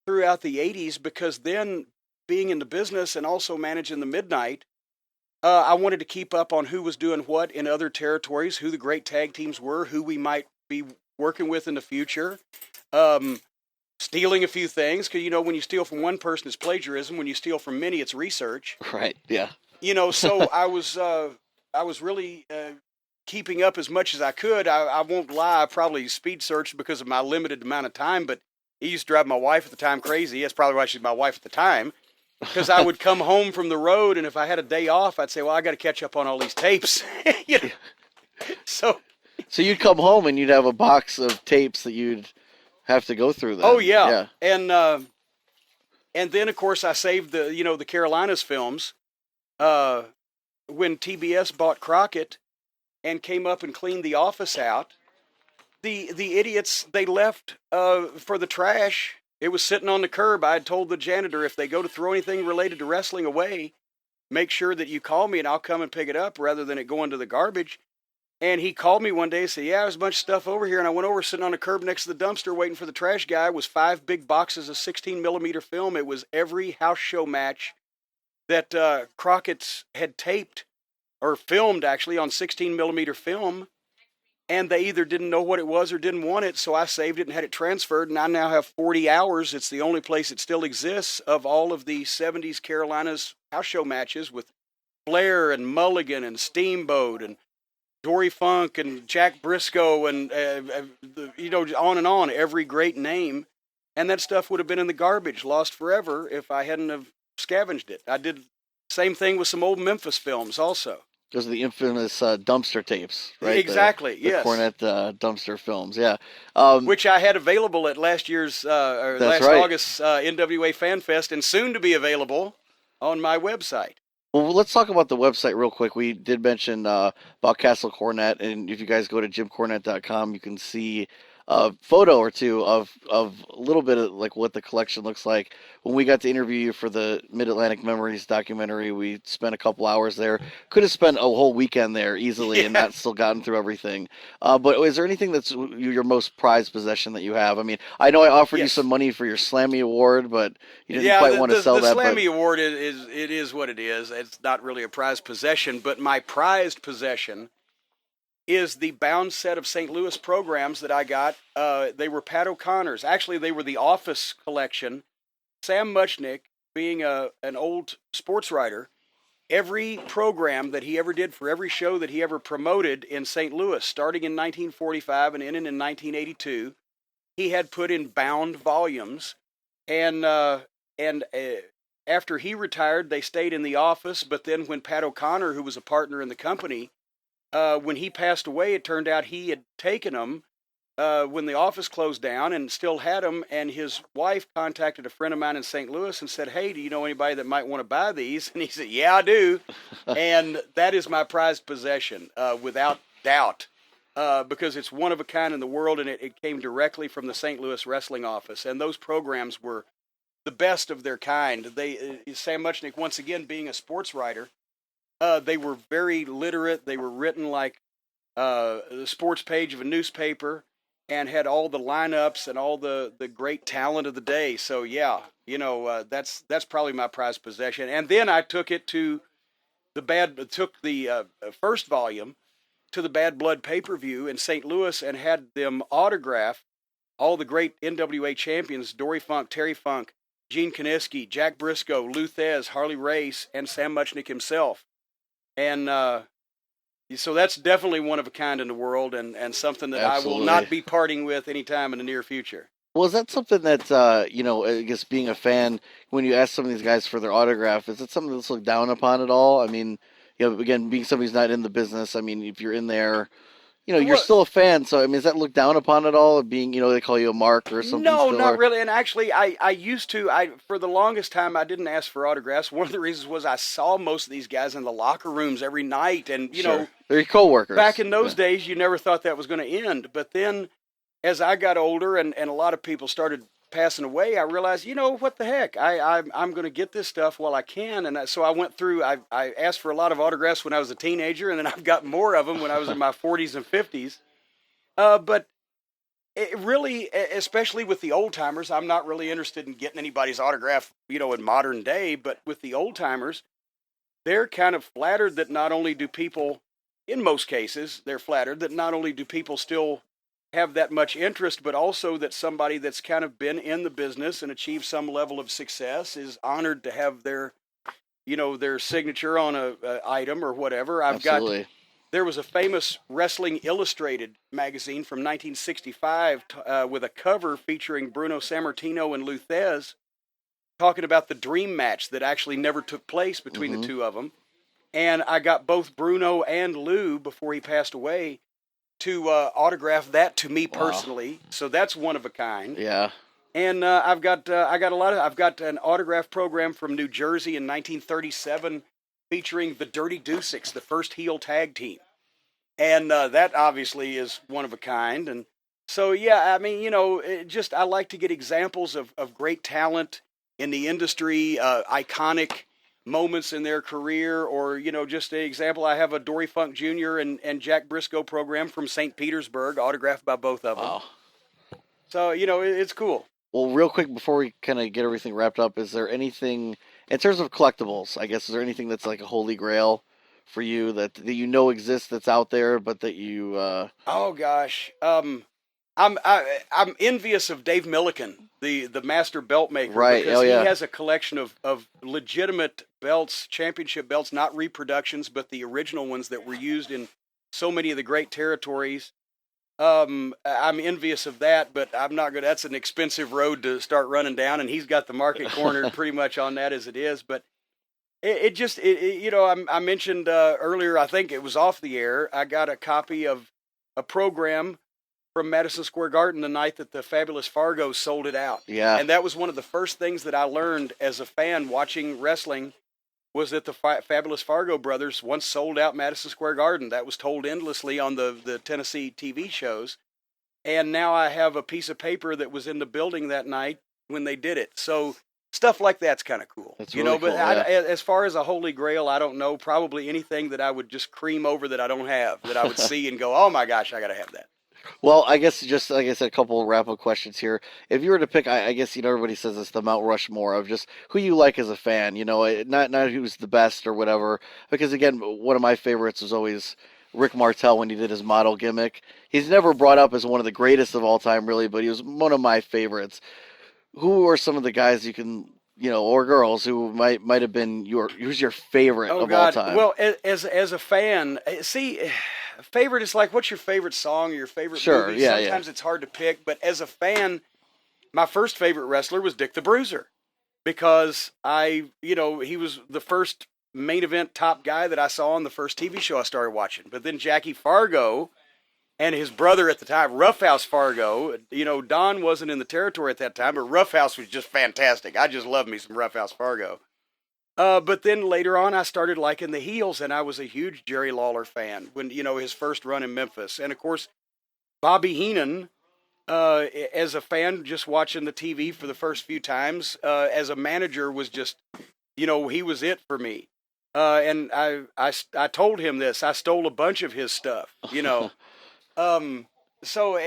throughout the 80s, because then being in the business and also managing the Midnight, I wanted to keep up on who was doing what in other territories, who the great tag teams were, who we might be working with in the future, stealing a few things, because, when you steal from one person, it's plagiarism. When you steal from many, it's research. Right, yeah. So I was really keeping up as much as I could. I won't lie, I probably speed searched because of my limited amount of time, but it used to drive my wife at the time crazy. That's probably why she's my wife at the time. Because I would come home from the road, and if I had a day off, I'd say, well, I got to catch up on all these tapes. So you'd come home and you'd have a box of tapes that you'd have to go through then. Oh, yeah. And then, of course, I saved the Carolinas films when TBS bought Crockett and came up and cleaned the office out. The idiots, they left for the trash. It was sitting on the curb. I had told the janitor, if they go to throw anything related to wrestling away, make sure that you call me and I'll come and pick it up rather than it going to the garbage. And he called me one day and said, yeah, there's a bunch of stuff over here. And I went over, sitting on the curb next to the dumpster waiting for the trash guy. It was 5 big boxes of 16mm film. It was every house show match that Crockett's had taped or filmed, actually, on 16mm film. And they either didn't know what it was or didn't want it, so I saved it and had it transferred, and I now have 40 hours. It's the only place it still exists of all of the 70s Carolinas house show matches with Flair and Mulligan and Steamboat and Dory Funk and Jack Briscoe and, on and on, every great name. And that stuff would have been in the garbage, lost forever, if I hadn't have scavenged it. I did the same thing with some old Memphis films also. Those are the infamous dumpster tapes, right? Exactly, the yes. Cornette dumpster films, yeah. Which I had available at last year's, August NWA Fan Fest, and soon to be available on my website. Well, let's talk about the website real quick. We did mention about Castle Cornette, and if you guys go to jimcornette.com, you can see a photo or two of a little bit of like what the collection looks like. When we got to interview you for the Mid-Atlantic Memories documentary, we spent a couple hours there. Could have spent a whole weekend there easily and not still gotten through everything. But is there anything that's your most prized possession that you have? I mean, I know I offered you some money for your Slammy Award, but you didn't quite want to sell that. The Slammy Award is what it is. It's not really a prized possession, but my prized possession is the bound set of St. Louis programs that I got. They were Pat O'Connor's. Actually, they were the Office collection. Sam Muchnick, being an old sports writer, every program that he ever did for every show that he ever promoted in St. Louis, starting in 1945 and ending in 1982, he had put in bound volumes. And after he retired, they stayed in the office. But then when Pat O'Connor, who was a partner in the company, when he passed away, it turned out he had taken them when the office closed down and still had them. And his wife contacted a friend of mine in St. Louis and said, "Hey, do you know anybody that might want to buy these?" And he said, "Yeah, I do." And that is my prized possession, without doubt, because it's one of a kind in the world, and it came directly from the St. Louis wrestling office. And those programs were the best of their kind. Sam Muchnick, once again, being a sports writer, they were very literate. They were written like the sports page of a newspaper, and had all the lineups and all the great talent of the day. So yeah, that's probably my prized possession. And then I took it to the first volume to the Bad Blood pay-per-view in St. Louis and had them autograph all the great NWA champions: Dory Funk, Terry Funk, Gene Kiniski, Jack Briscoe, Lou Thez, Harley Race, and Sam Muchnick himself. And so that's definitely one of a kind in the world, and something that Absolutely. I will not be parting with anytime in the near future. Well, is that something that, I guess being a fan, when you ask some of these guys for their autograph, is it something that's looked down upon at all? I mean, again, being somebody who's not in the business, I mean, if you're in there, you're still a fan. So, I mean, is that looked down upon at all? Being, they call you a mark or something? No, still, not really. And actually, I used to. For the longest time, I didn't ask for autographs. One of the reasons was I saw most of these guys in the locker rooms every night, and Sure. They're your coworkers. back in those days, you never thought that was going to end. But then, as I got older and a lot of people started passing away, I realized, what the heck? I'm going to get this stuff while I can. And so I went through, I asked for a lot of autographs when I was a teenager, and then I've got more of them when I was in my 40s and 50s. But it really, especially with the old timers, I'm not really interested in getting anybody's autograph, in modern day. But with the old timers, they're kind of flattered that not only do people, in most cases, they're flattered that not only do people still have that much interest, but also that somebody that's kind of been in the business and achieved some level of success is honored to have their signature on a item or whatever. Absolutely. There was a famous Wrestling Illustrated magazine from 1965 with a cover featuring Bruno Sammartino and Lou Thez talking about the dream match that actually never took place between the two of them. And I got both Bruno and Lou, before he passed away, to autograph that to me personally. So that's one of a kind. Yeah. And I've got an autograph program from New Jersey in 1937 featuring the Dirty Deucics, the first heel tag team. And that obviously is one of a kind. And so, yeah, I mean, I like to get examples of great talent in the industry, iconic moments in their career, or, just an example. I have a Dory Funk Jr. and Jack Briscoe program from St. Petersburg, autographed by both of them. Wow. So, it's cool. Well, real quick, before we kind of get everything wrapped up, is there anything, in terms of collectibles, I guess, is there anything that's like a holy grail for you that exists that's out there, but that you... Oh, gosh. I'm envious of Dave Milliken, the master belt maker, right? Because he has a collection of legitimate belts, championship belts, not reproductions, but the original ones that were used in so many of the great territories. I'm envious of that, but I'm not good. That's an expensive road to start running down, and he's got the market cornered pretty much on that as it is. But I mentioned earlier, I think it was off the air, I got a copy of a program from Madison Square Garden the night that the Fabulous Fargos sold it out. Yeah. And that was one of the first things that I learned as a fan watching wrestling, was that the Fabulous Fargo brothers once sold out Madison Square Garden. That was told endlessly on the Tennessee TV shows. And now I have a piece of paper that was in the building that night when they did it. So stuff like that's kind of cool. That's really but cool, yeah. As far as a holy grail, I don't know. Probably anything that I would just cream over that I don't have, that I would see and go, oh my gosh, I got to have that. Well, I guess just like I said, a couple of wrap-up questions here. If you were to pick, I guess everybody says it's the Mount Rushmore of just who you like as a fan. Not who's the best or whatever. Because again, one of my favorites was always Rick Martel when he did his model gimmick. He's never brought up as one of the greatest of all time, really, but he was one of my favorites. Who are some of the guys you can, or girls who might have been who's your favorite of all time? Well, as a fan, see. Favorite is like, what's your favorite song or your favorite movie? Yeah, Sometimes it's hard to pick, but as a fan, my first favorite wrestler was Dick the Bruiser. because he was the first main event top guy that I saw on the first TV show I started watching. But then Jackie Fargo and his brother at the time, Roughhouse Fargo, Don wasn't in the territory at that time, but Roughhouse was just fantastic. I just love me some Roughhouse Fargo. But then later on, I started liking the heels, and I was a huge Jerry Lawler fan when, his first run in Memphis. And of course, Bobby Heenan, as a fan, just watching the TV for the first few times, as a manager was just, he was it for me. And I told him this. I stole a bunch of his stuff, So,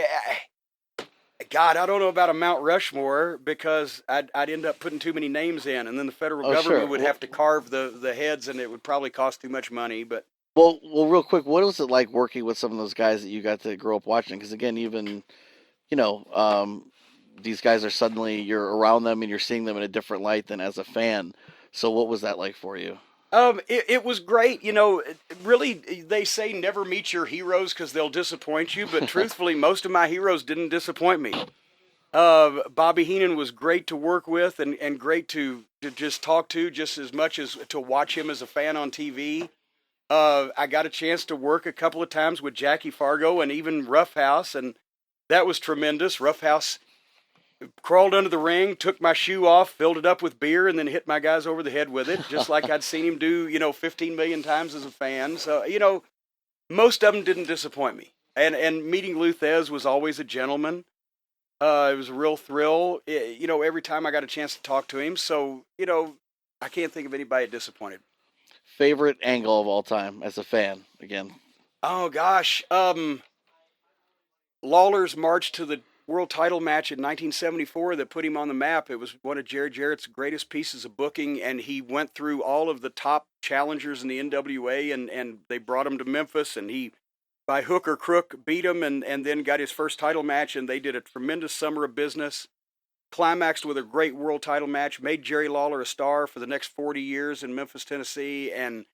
God, I don't know about a Mount Rushmore because I'd end up putting too many names in, and then the federal government would have to carve the heads, and it would probably cost too much money. But well, real quick, what was it like working with some of those guys that you got to grow up watching? Because again, even these guys are suddenly you're around them and you're seeing them in a different light than as a fan. So, what was that like for you? It was great. Really, they say never meet your heroes because they'll disappoint you. But truthfully, most of my heroes didn't disappoint me. Bobby Heenan was great to work with and great to just talk to just as much as to watch him as a fan on TV. I got a chance to work a couple of times with Jackie Fargo and even Roughhouse, and that was tremendous. Roughhouse crawled under the ring, took my shoe off, filled it up with beer, and then hit my guys over the head with it, just like I'd seen him do, 15 million times as a fan. So, most of them didn't disappoint me. And meeting Lou Thez was always a gentleman. It was a real thrill, every time I got a chance to talk to him. So, I can't think of anybody that disappointed. Favorite angle of all time as a fan, again? Oh, gosh. Lawler's march to the world title match in 1974 that put him on the map. It was one of Jerry Jarrett's greatest pieces of booking, and he went through all of the top challengers in the NWA, and they brought him to Memphis, and he, by hook or crook, beat him, and then got his first title match, and they did a tremendous summer of business, climaxed with a great world title match, made Jerry Lawler a star for the next 40 years in Memphis, Tennessee, and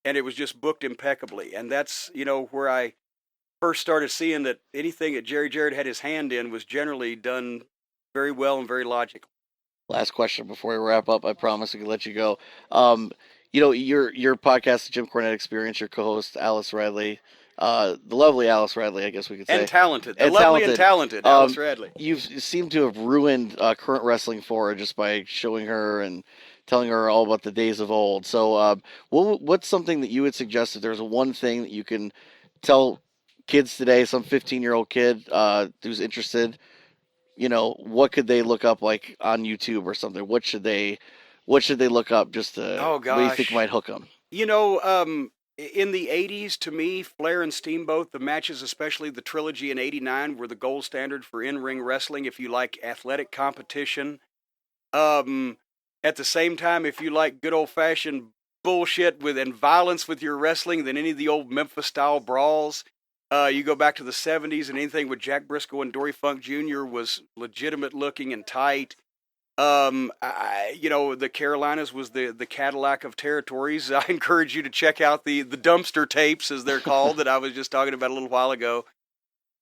it was just booked impeccably. And that's, where I first started seeing that anything that Jerry Jarrett had his hand in was generally done very well and very logical. Last question before we wrap up. I promise we can let you go. Your podcast, The Jim Cornette Experience, your co-host, Alice Radley, the lovely Alice Radley, I guess we could say. And talented. The lovely and talented Alice Radley. You seem to have ruined current wrestling for her just by showing her and telling her all about the days of old. So what's something that you would suggest if there's one thing that you can tell kids today, some 15-year-old kid who's interested, what could they look up like on YouTube or something? What should they look up just to, what do you think might hook them? In the 80s, to me, Flair and Steamboat, the matches, especially the trilogy in 89, were the gold standard for in-ring wrestling if you like athletic competition. At the same time, if you like good old-fashioned bullshit and violence with your wrestling, then any of the old Memphis-style brawls. You go back to the 70s, and anything with Jack Briscoe and Dory Funk Jr. was legitimate looking and tight. The Carolinas was the Cadillac of territories. I encourage you to check out the dumpster tapes, as they're called, that I was just talking about a little while ago.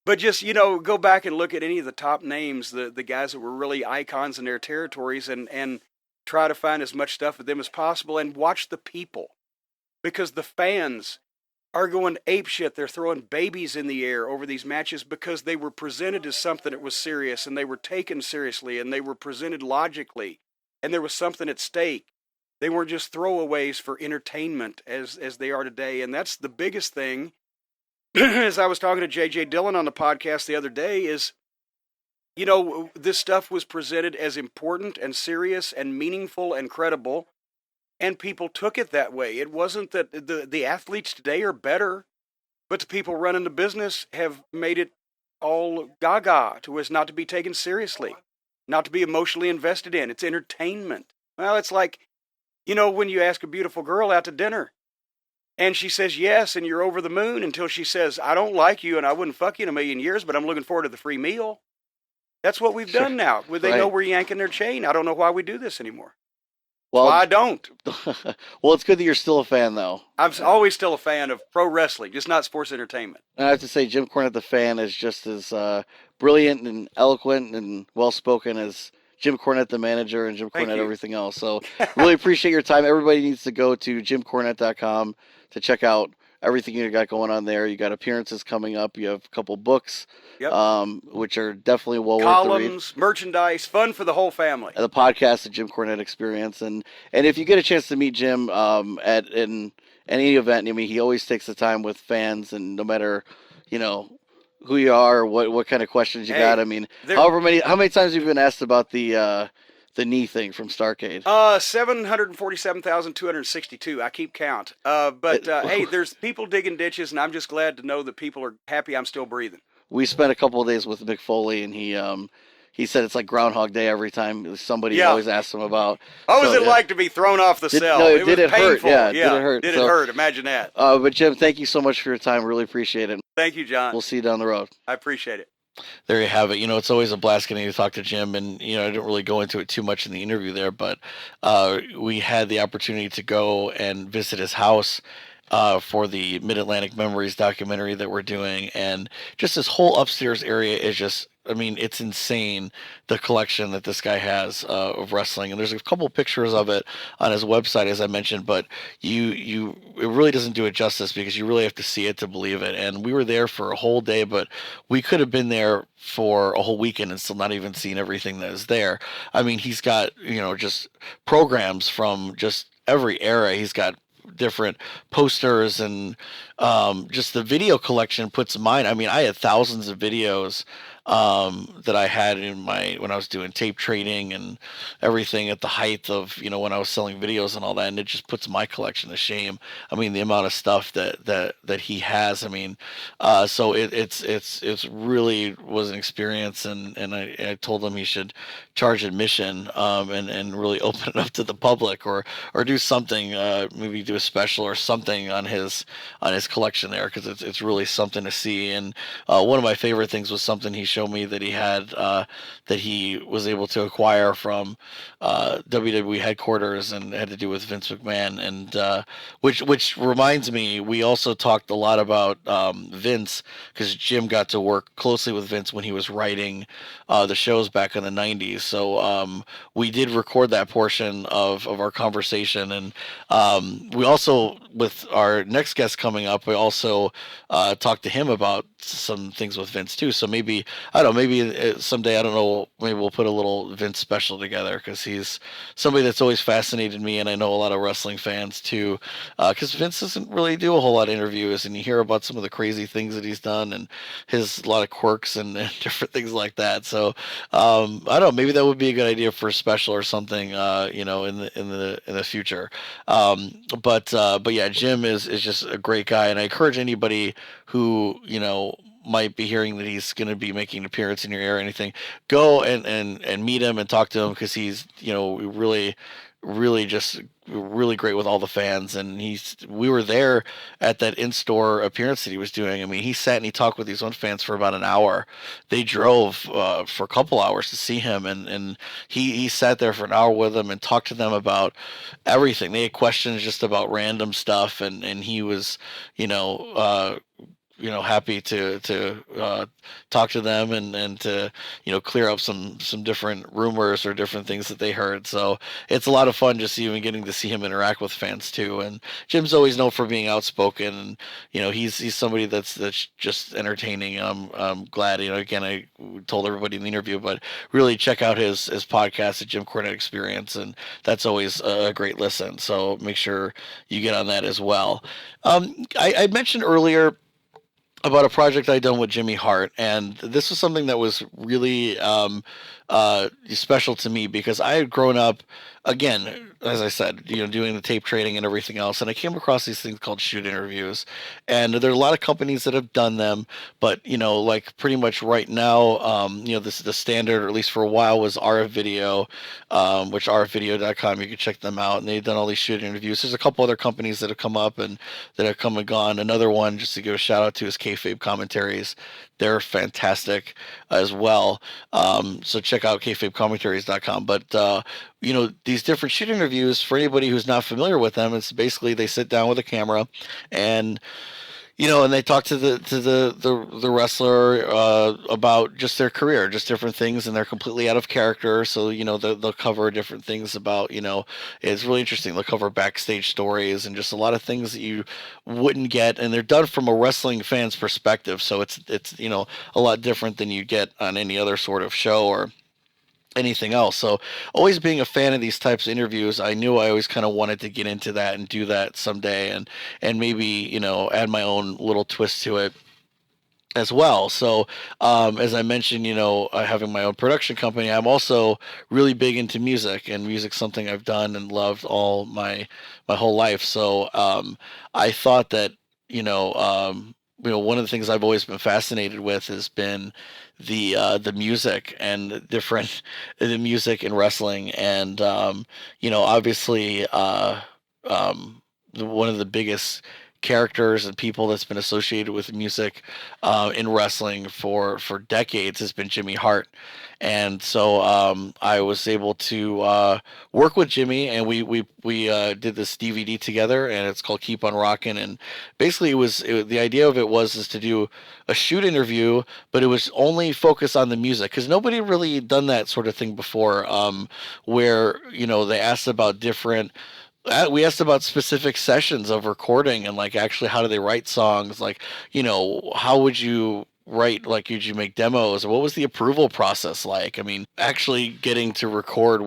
But just, go back and look at any of the top names, the guys that were really icons in their territories, and try to find as much stuff with them as possible, and watch the people. Because the fans are going apeshit. They're throwing babies in the air over these matches because they were presented as something that was serious, and they were taken seriously, and they were presented logically, and there was something at stake. They weren't just throwaways for entertainment as they are today, and that's the biggest thing. As I was talking to J.J. Dillon on the podcast the other day, is, this stuff was presented as important and serious and meaningful and credible, and people took it that way. It wasn't that the athletes today are better, but the people running the business have made it all gaga to as not to be taken seriously, not to be emotionally invested in. It's entertainment. Well, it's like, when you ask a beautiful girl out to dinner, and she says yes, and you're over the moon until she says, I don't like you, and I wouldn't fuck you in a million years, but I'm looking forward to the free meal. That's what we've done now. They know we're yanking their chain. I don't know why we do this anymore. Well, I don't. Well, it's good that you're still a fan, though. I'm always still a fan of pro wrestling, just not sports entertainment. And I have to say, Jim Cornette, the fan, is just as brilliant and eloquent and well-spoken as Jim Cornette, the manager, and Jim Thank Cornette, you. everything else. So really appreciate your time. Everybody needs to go to jimcornette.com to check out everything you got going on there. You got appearances coming up. You have a couple books, Yep. which are definitely well worth the read. Columns, merchandise, fun for the whole family. The podcast, the Jim Cornette Experience, and if you get a chance to meet Jim at in any event, I mean, he always takes the time with fans, and no matter, you know, who you are, or what kind of questions you Hey, got. I mean, how many times have you been asked about the knee thing from Starcade? 747,262. I keep count. Hey, there's people digging ditches, and I'm just glad to know that people are happy I'm still breathing. We spent a couple of days with Mick Foley, and he said it's like Groundhog Day every time somebody always asks him about. What was it like to be thrown off the cell? No, it was did it painful. hurt? Yeah, did it hurt? Did it hurt? Imagine that. But Jim, thank you so much for your time. Really appreciate it. Thank you, John. We'll see you down the road. I appreciate it. There you have it. You know, it's always a blast getting to talk to Jim, and I didn't really go into it too much in the interview there, but we had the opportunity to go and visit his house for the Mid-Atlantic Memories documentary that we're doing, and just this whole upstairs area is just, I mean, it's insane, the collection that this guy has of wrestling. And there's a couple pictures of it on his website, as I mentioned, but it really doesn't do it justice, because you really have to see it to believe it. And we were there for a whole day, but we could have been there for a whole weekend and still not even seen everything that is there. I mean, he's got, just programs from just every era. He's got different posters, and just the video collection puts mine. I mean, I had thousands of videos that I had when I was doing tape trading and everything at the height of, when I was selling videos and all that, and it just puts my collection to shame. I mean, the amount of stuff that he has. I mean, so it's really was an experience, and I told him he should charge admission, and really open it up to the public, or do something, maybe do a special or something on his collection there, because it's really something to see. And one of my favorite things was something he showed me that he had, that he was able to acquire from WWE headquarters, and had to do with Vince McMahon, and which reminds me, we also talked a lot about Vince, because Jim got to work closely with Vince when he was writing the shows back in the 90s. So we did record that portion of our conversation, and we also, with our next guest coming up, we also talked to him about some things with Vince too. So maybe, I don't know, maybe someday, I don't know, maybe we'll put a little Vince special together, because he's somebody that's always fascinated me, and I know a lot of wrestling fans too, because Vince doesn't really do a whole lot of interviews, and you hear about some of the crazy things that he's done, and a lot of quirks and different things like that. So I don't know, maybe that would be a good idea for a special or something, in the future. But yeah, Jim is just a great guy, and I encourage anybody who might be hearing that he's going to be making an appearance in your area or anything, go and meet him and talk to him, because he's really just really great with all the fans. And we were there at that in-store appearance that he was doing. I mean, he sat and he talked with these one fans for about an hour. They drove for a couple hours to see him, and he sat there for an hour with them and talked to them about everything. They had questions just about random stuff, and he was happy to talk to them, and to clear up some different rumors or different things that they heard. So it's a lot of fun just even getting to see him interact with fans too. And Jim's always known for being outspoken, and he's somebody that's just entertaining. I'm glad, again, I told everybody in the interview, but really check out his podcast, the Jim Cornette Experience, and that's always a great listen. So make sure you get on that as well. I mentioned earlier about a project I'd done with Jimmy Hart, and this was something that was really special to me, because I had grown up, again, as I said, doing the tape trading and everything else, and I came across these things called shoot interviews, and there are a lot of companies that have done them, but like pretty much right now, this is the standard, or at least for a while, was RF Video, which rfvideo.com, you can check them out, and they've done all these shoot interviews. There's a couple other companies that have come up and that have come and gone. Another one, just to give a shout out to, is Kayfabe Commentaries. They're fantastic as well. So check out kayfabecommentaries.com. But these different shoot interviews, for anybody who's not familiar with them, it's basically they sit down with a camera, and And they talk to the wrestler about just their career, just different things, and they're completely out of character. So they'll cover different things about it's really interesting. They'll cover backstage stories and just a lot of things that you wouldn't get, and they're done from a wrestling fan's perspective. So it's a lot different than you get on any other sort of show or anything else. So always being a fan of these types of interviews, I knew I always kind of wanted to get into that and do that someday, and maybe add my own little twist to it as well. So as I mentioned, having my own production company, I'm also really big into music, and music's something I've done and loved all my whole life. So I thought that one of the things I've always been fascinated with has been the music and the music in wrestling, and obviously one of the biggest characters and people that's been associated with music in wrestling for decades has been Jimmy Hart. And so I was able to work with Jimmy, and we did this DVD together, and it's called Keep on Rockin'. And basically the idea of it was to do a shoot interview, but it was only focused on the music, because nobody really done that sort of thing before, where they asked about different we asked about specific sessions of recording, and like actually how do they write songs, like how would you write, like did you make demos, what was the approval process like? I mean, actually getting to record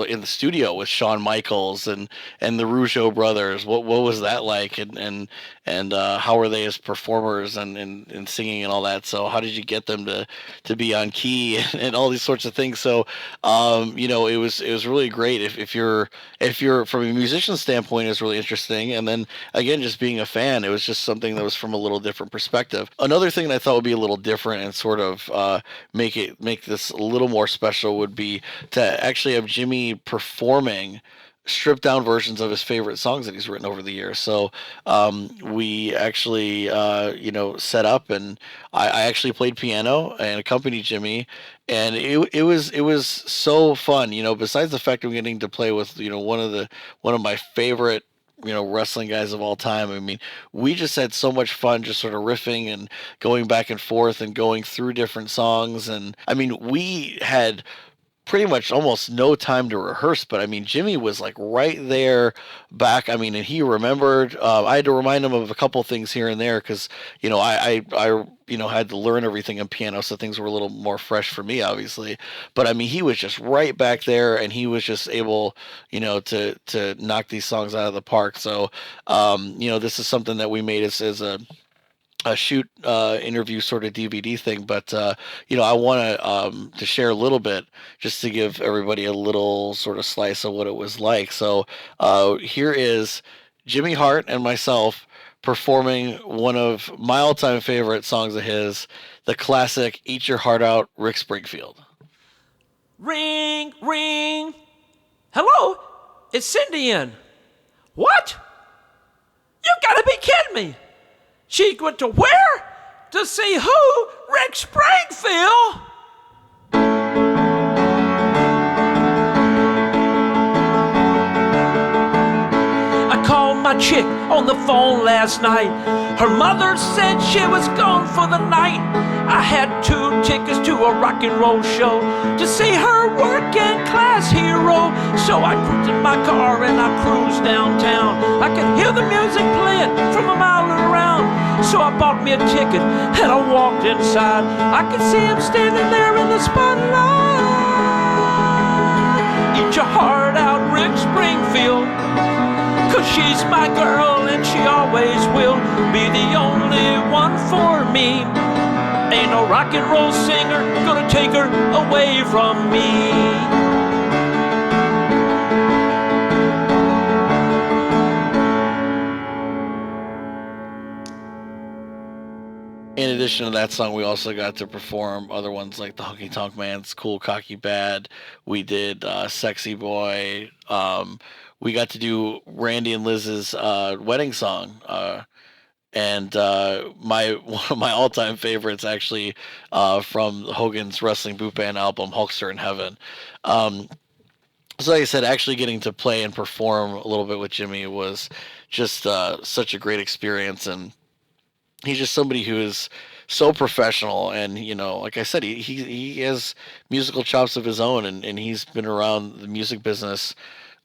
in the studio with Shawn Michaels and the Rougeau brothers, what was that like, and how were they as performers and singing and all that? So how did you get them to be on key and all these sorts of things? So it was really great. If you're from a musician standpoint, it was really interesting, and then again, just being a fan, it was just something that was from a little different perspective. Another thing that I thought would be a little different and sort of make this a little more special would be to actually have Jimmy performing stripped down versions of his favorite songs that he's written over the years. So we actually set up, and I actually played piano and accompanied Jimmy, and it was so fun. Besides the fact of getting to play with one of my favorite wrestling guys of all time. I mean, we just had so much fun just sort of riffing and going back and forth and going through different songs. And I mean, we had pretty much almost no time to rehearse, but I mean, Jimmy was like right there back. I mean, and he remembered. I had to remind him of a couple things here and there, because I had to learn everything in piano, so things were a little more fresh for me, obviously. But I mean, he was just right back there, and he was just able to knock these songs out of the park. So this is something that we made as a shoot interview sort of DVD thing, but I want to share a little bit just to give everybody a little sort of slice of what it was like. So here is Jimmy Hart and myself performing one of my all-time favorite songs of his, the classic "Eat Your Heart Out," Rick Springfield. Ring, ring. Hello, it's Cindy in. What? You gotta be kidding me. She went to where? To see who? Rick Springfield? I called my chick on the phone last night. Her mother said she was gone for the night. I had 2 tickets to a rock and roll show to see her working class hero. So I cruised in my car and I cruised downtown. I could hear the music playing from a mile around. So I bought me a ticket and I walked inside. I could see him standing there in the spotlight. Eat your heart out, Rick Springfield, 'cause she's my girl and she always will be the only one for me. Ain't no rock and roll singer gonna take her away from me. In addition to that song, we also got to perform other ones like the Honky Tonk Man's Cool Cocky Bad. We did Sexy Boy. We got to do Randy and Liz's wedding song. And one of my all-time favorites, actually, from Hogan's Wrestling Boot Band album, Hulkster in Heaven. So like I said, actually getting to play and perform a little bit with Jimmy was just such a great experience. And he's just somebody who is so professional, and like I said, he has musical chops of his own, and he's been around the music business,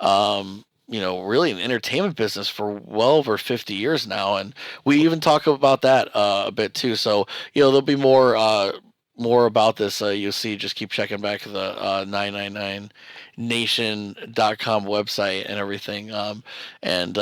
really in the entertainment business for well over 50 years now, and we even talk about that a bit too. So there'll be more about this. You'll see. Just keep checking back the 999nation.com website and everything, and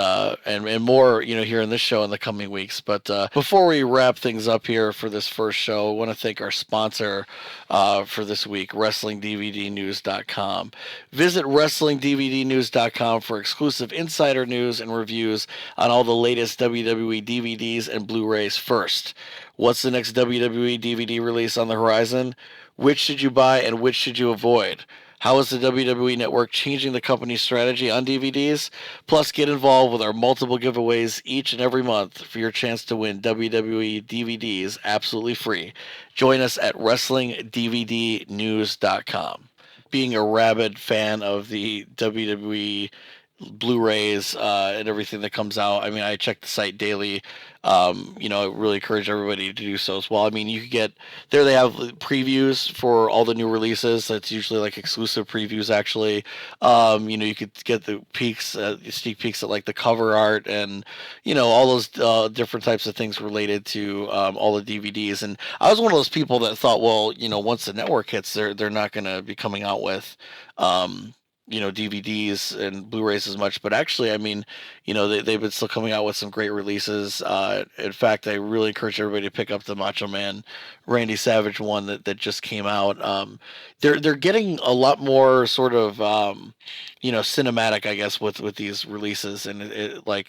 more here in this show in the coming weeks. But before we wrap things up here for this first show, I want to thank our sponsor for this week, WrestlingDVDnews.com. Visit WrestlingDVDnews.com for exclusive insider news and reviews on all the latest WWE DVDs and Blu-rays first. What's the next WWE DVD release on the horizon? Which should you buy and which should you avoid? How is the WWE Network changing the company's strategy on DVDs? Plus, get involved with our multiple giveaways each and every month for your chance to win WWE DVDs absolutely free. Join us at WrestlingDVDnews.com. Being a rabid fan of the WWE Blu-rays and everything that comes out, I check the site daily. I really encourage everybody to do so as well. You could get there. They have previews for all the new releases. That's usually like exclusive previews. Actually, you could get the sneak peeks at like the cover art and all those different types of things related to all the DVDs. And I was one of those people that thought, well, once the network hits, they're not going to be coming out with DVDs and Blu-rays as much, but actually, they've been still coming out with some great releases. In fact, I really encourage everybody to pick up the Macho Man Randy Savage one that just came out. They're getting a lot more sort of cinematic, I guess, with these releases, and the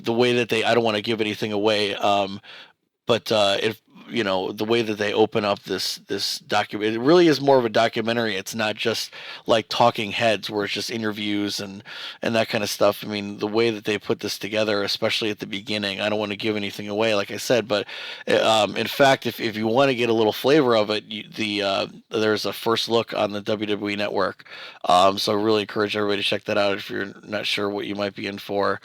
way that I don't want to give anything away, but the way that they open up this document, it really is more of a documentary. It's not just like talking heads where it's just interviews and that kind of stuff. The way that they put this together, especially at the beginning, I don't want to give anything away, like I said, but in fact, if you want to get a little flavor of it, there's a first look on the WWE Network. So I really encourage everybody to check that out if you're not sure what you might be in for,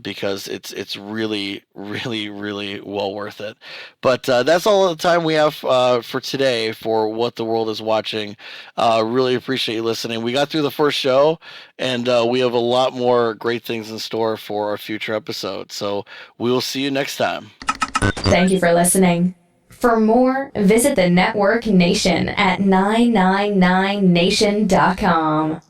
because it's really, really, really well worth it. But that's all the time we have for today for What the World is Watching. Really appreciate you listening. We got through the first show, and we have a lot more great things in store for our future episodes. So we will see you next time. Thank you for listening. For more, visit the Network Nation at 999nation.com.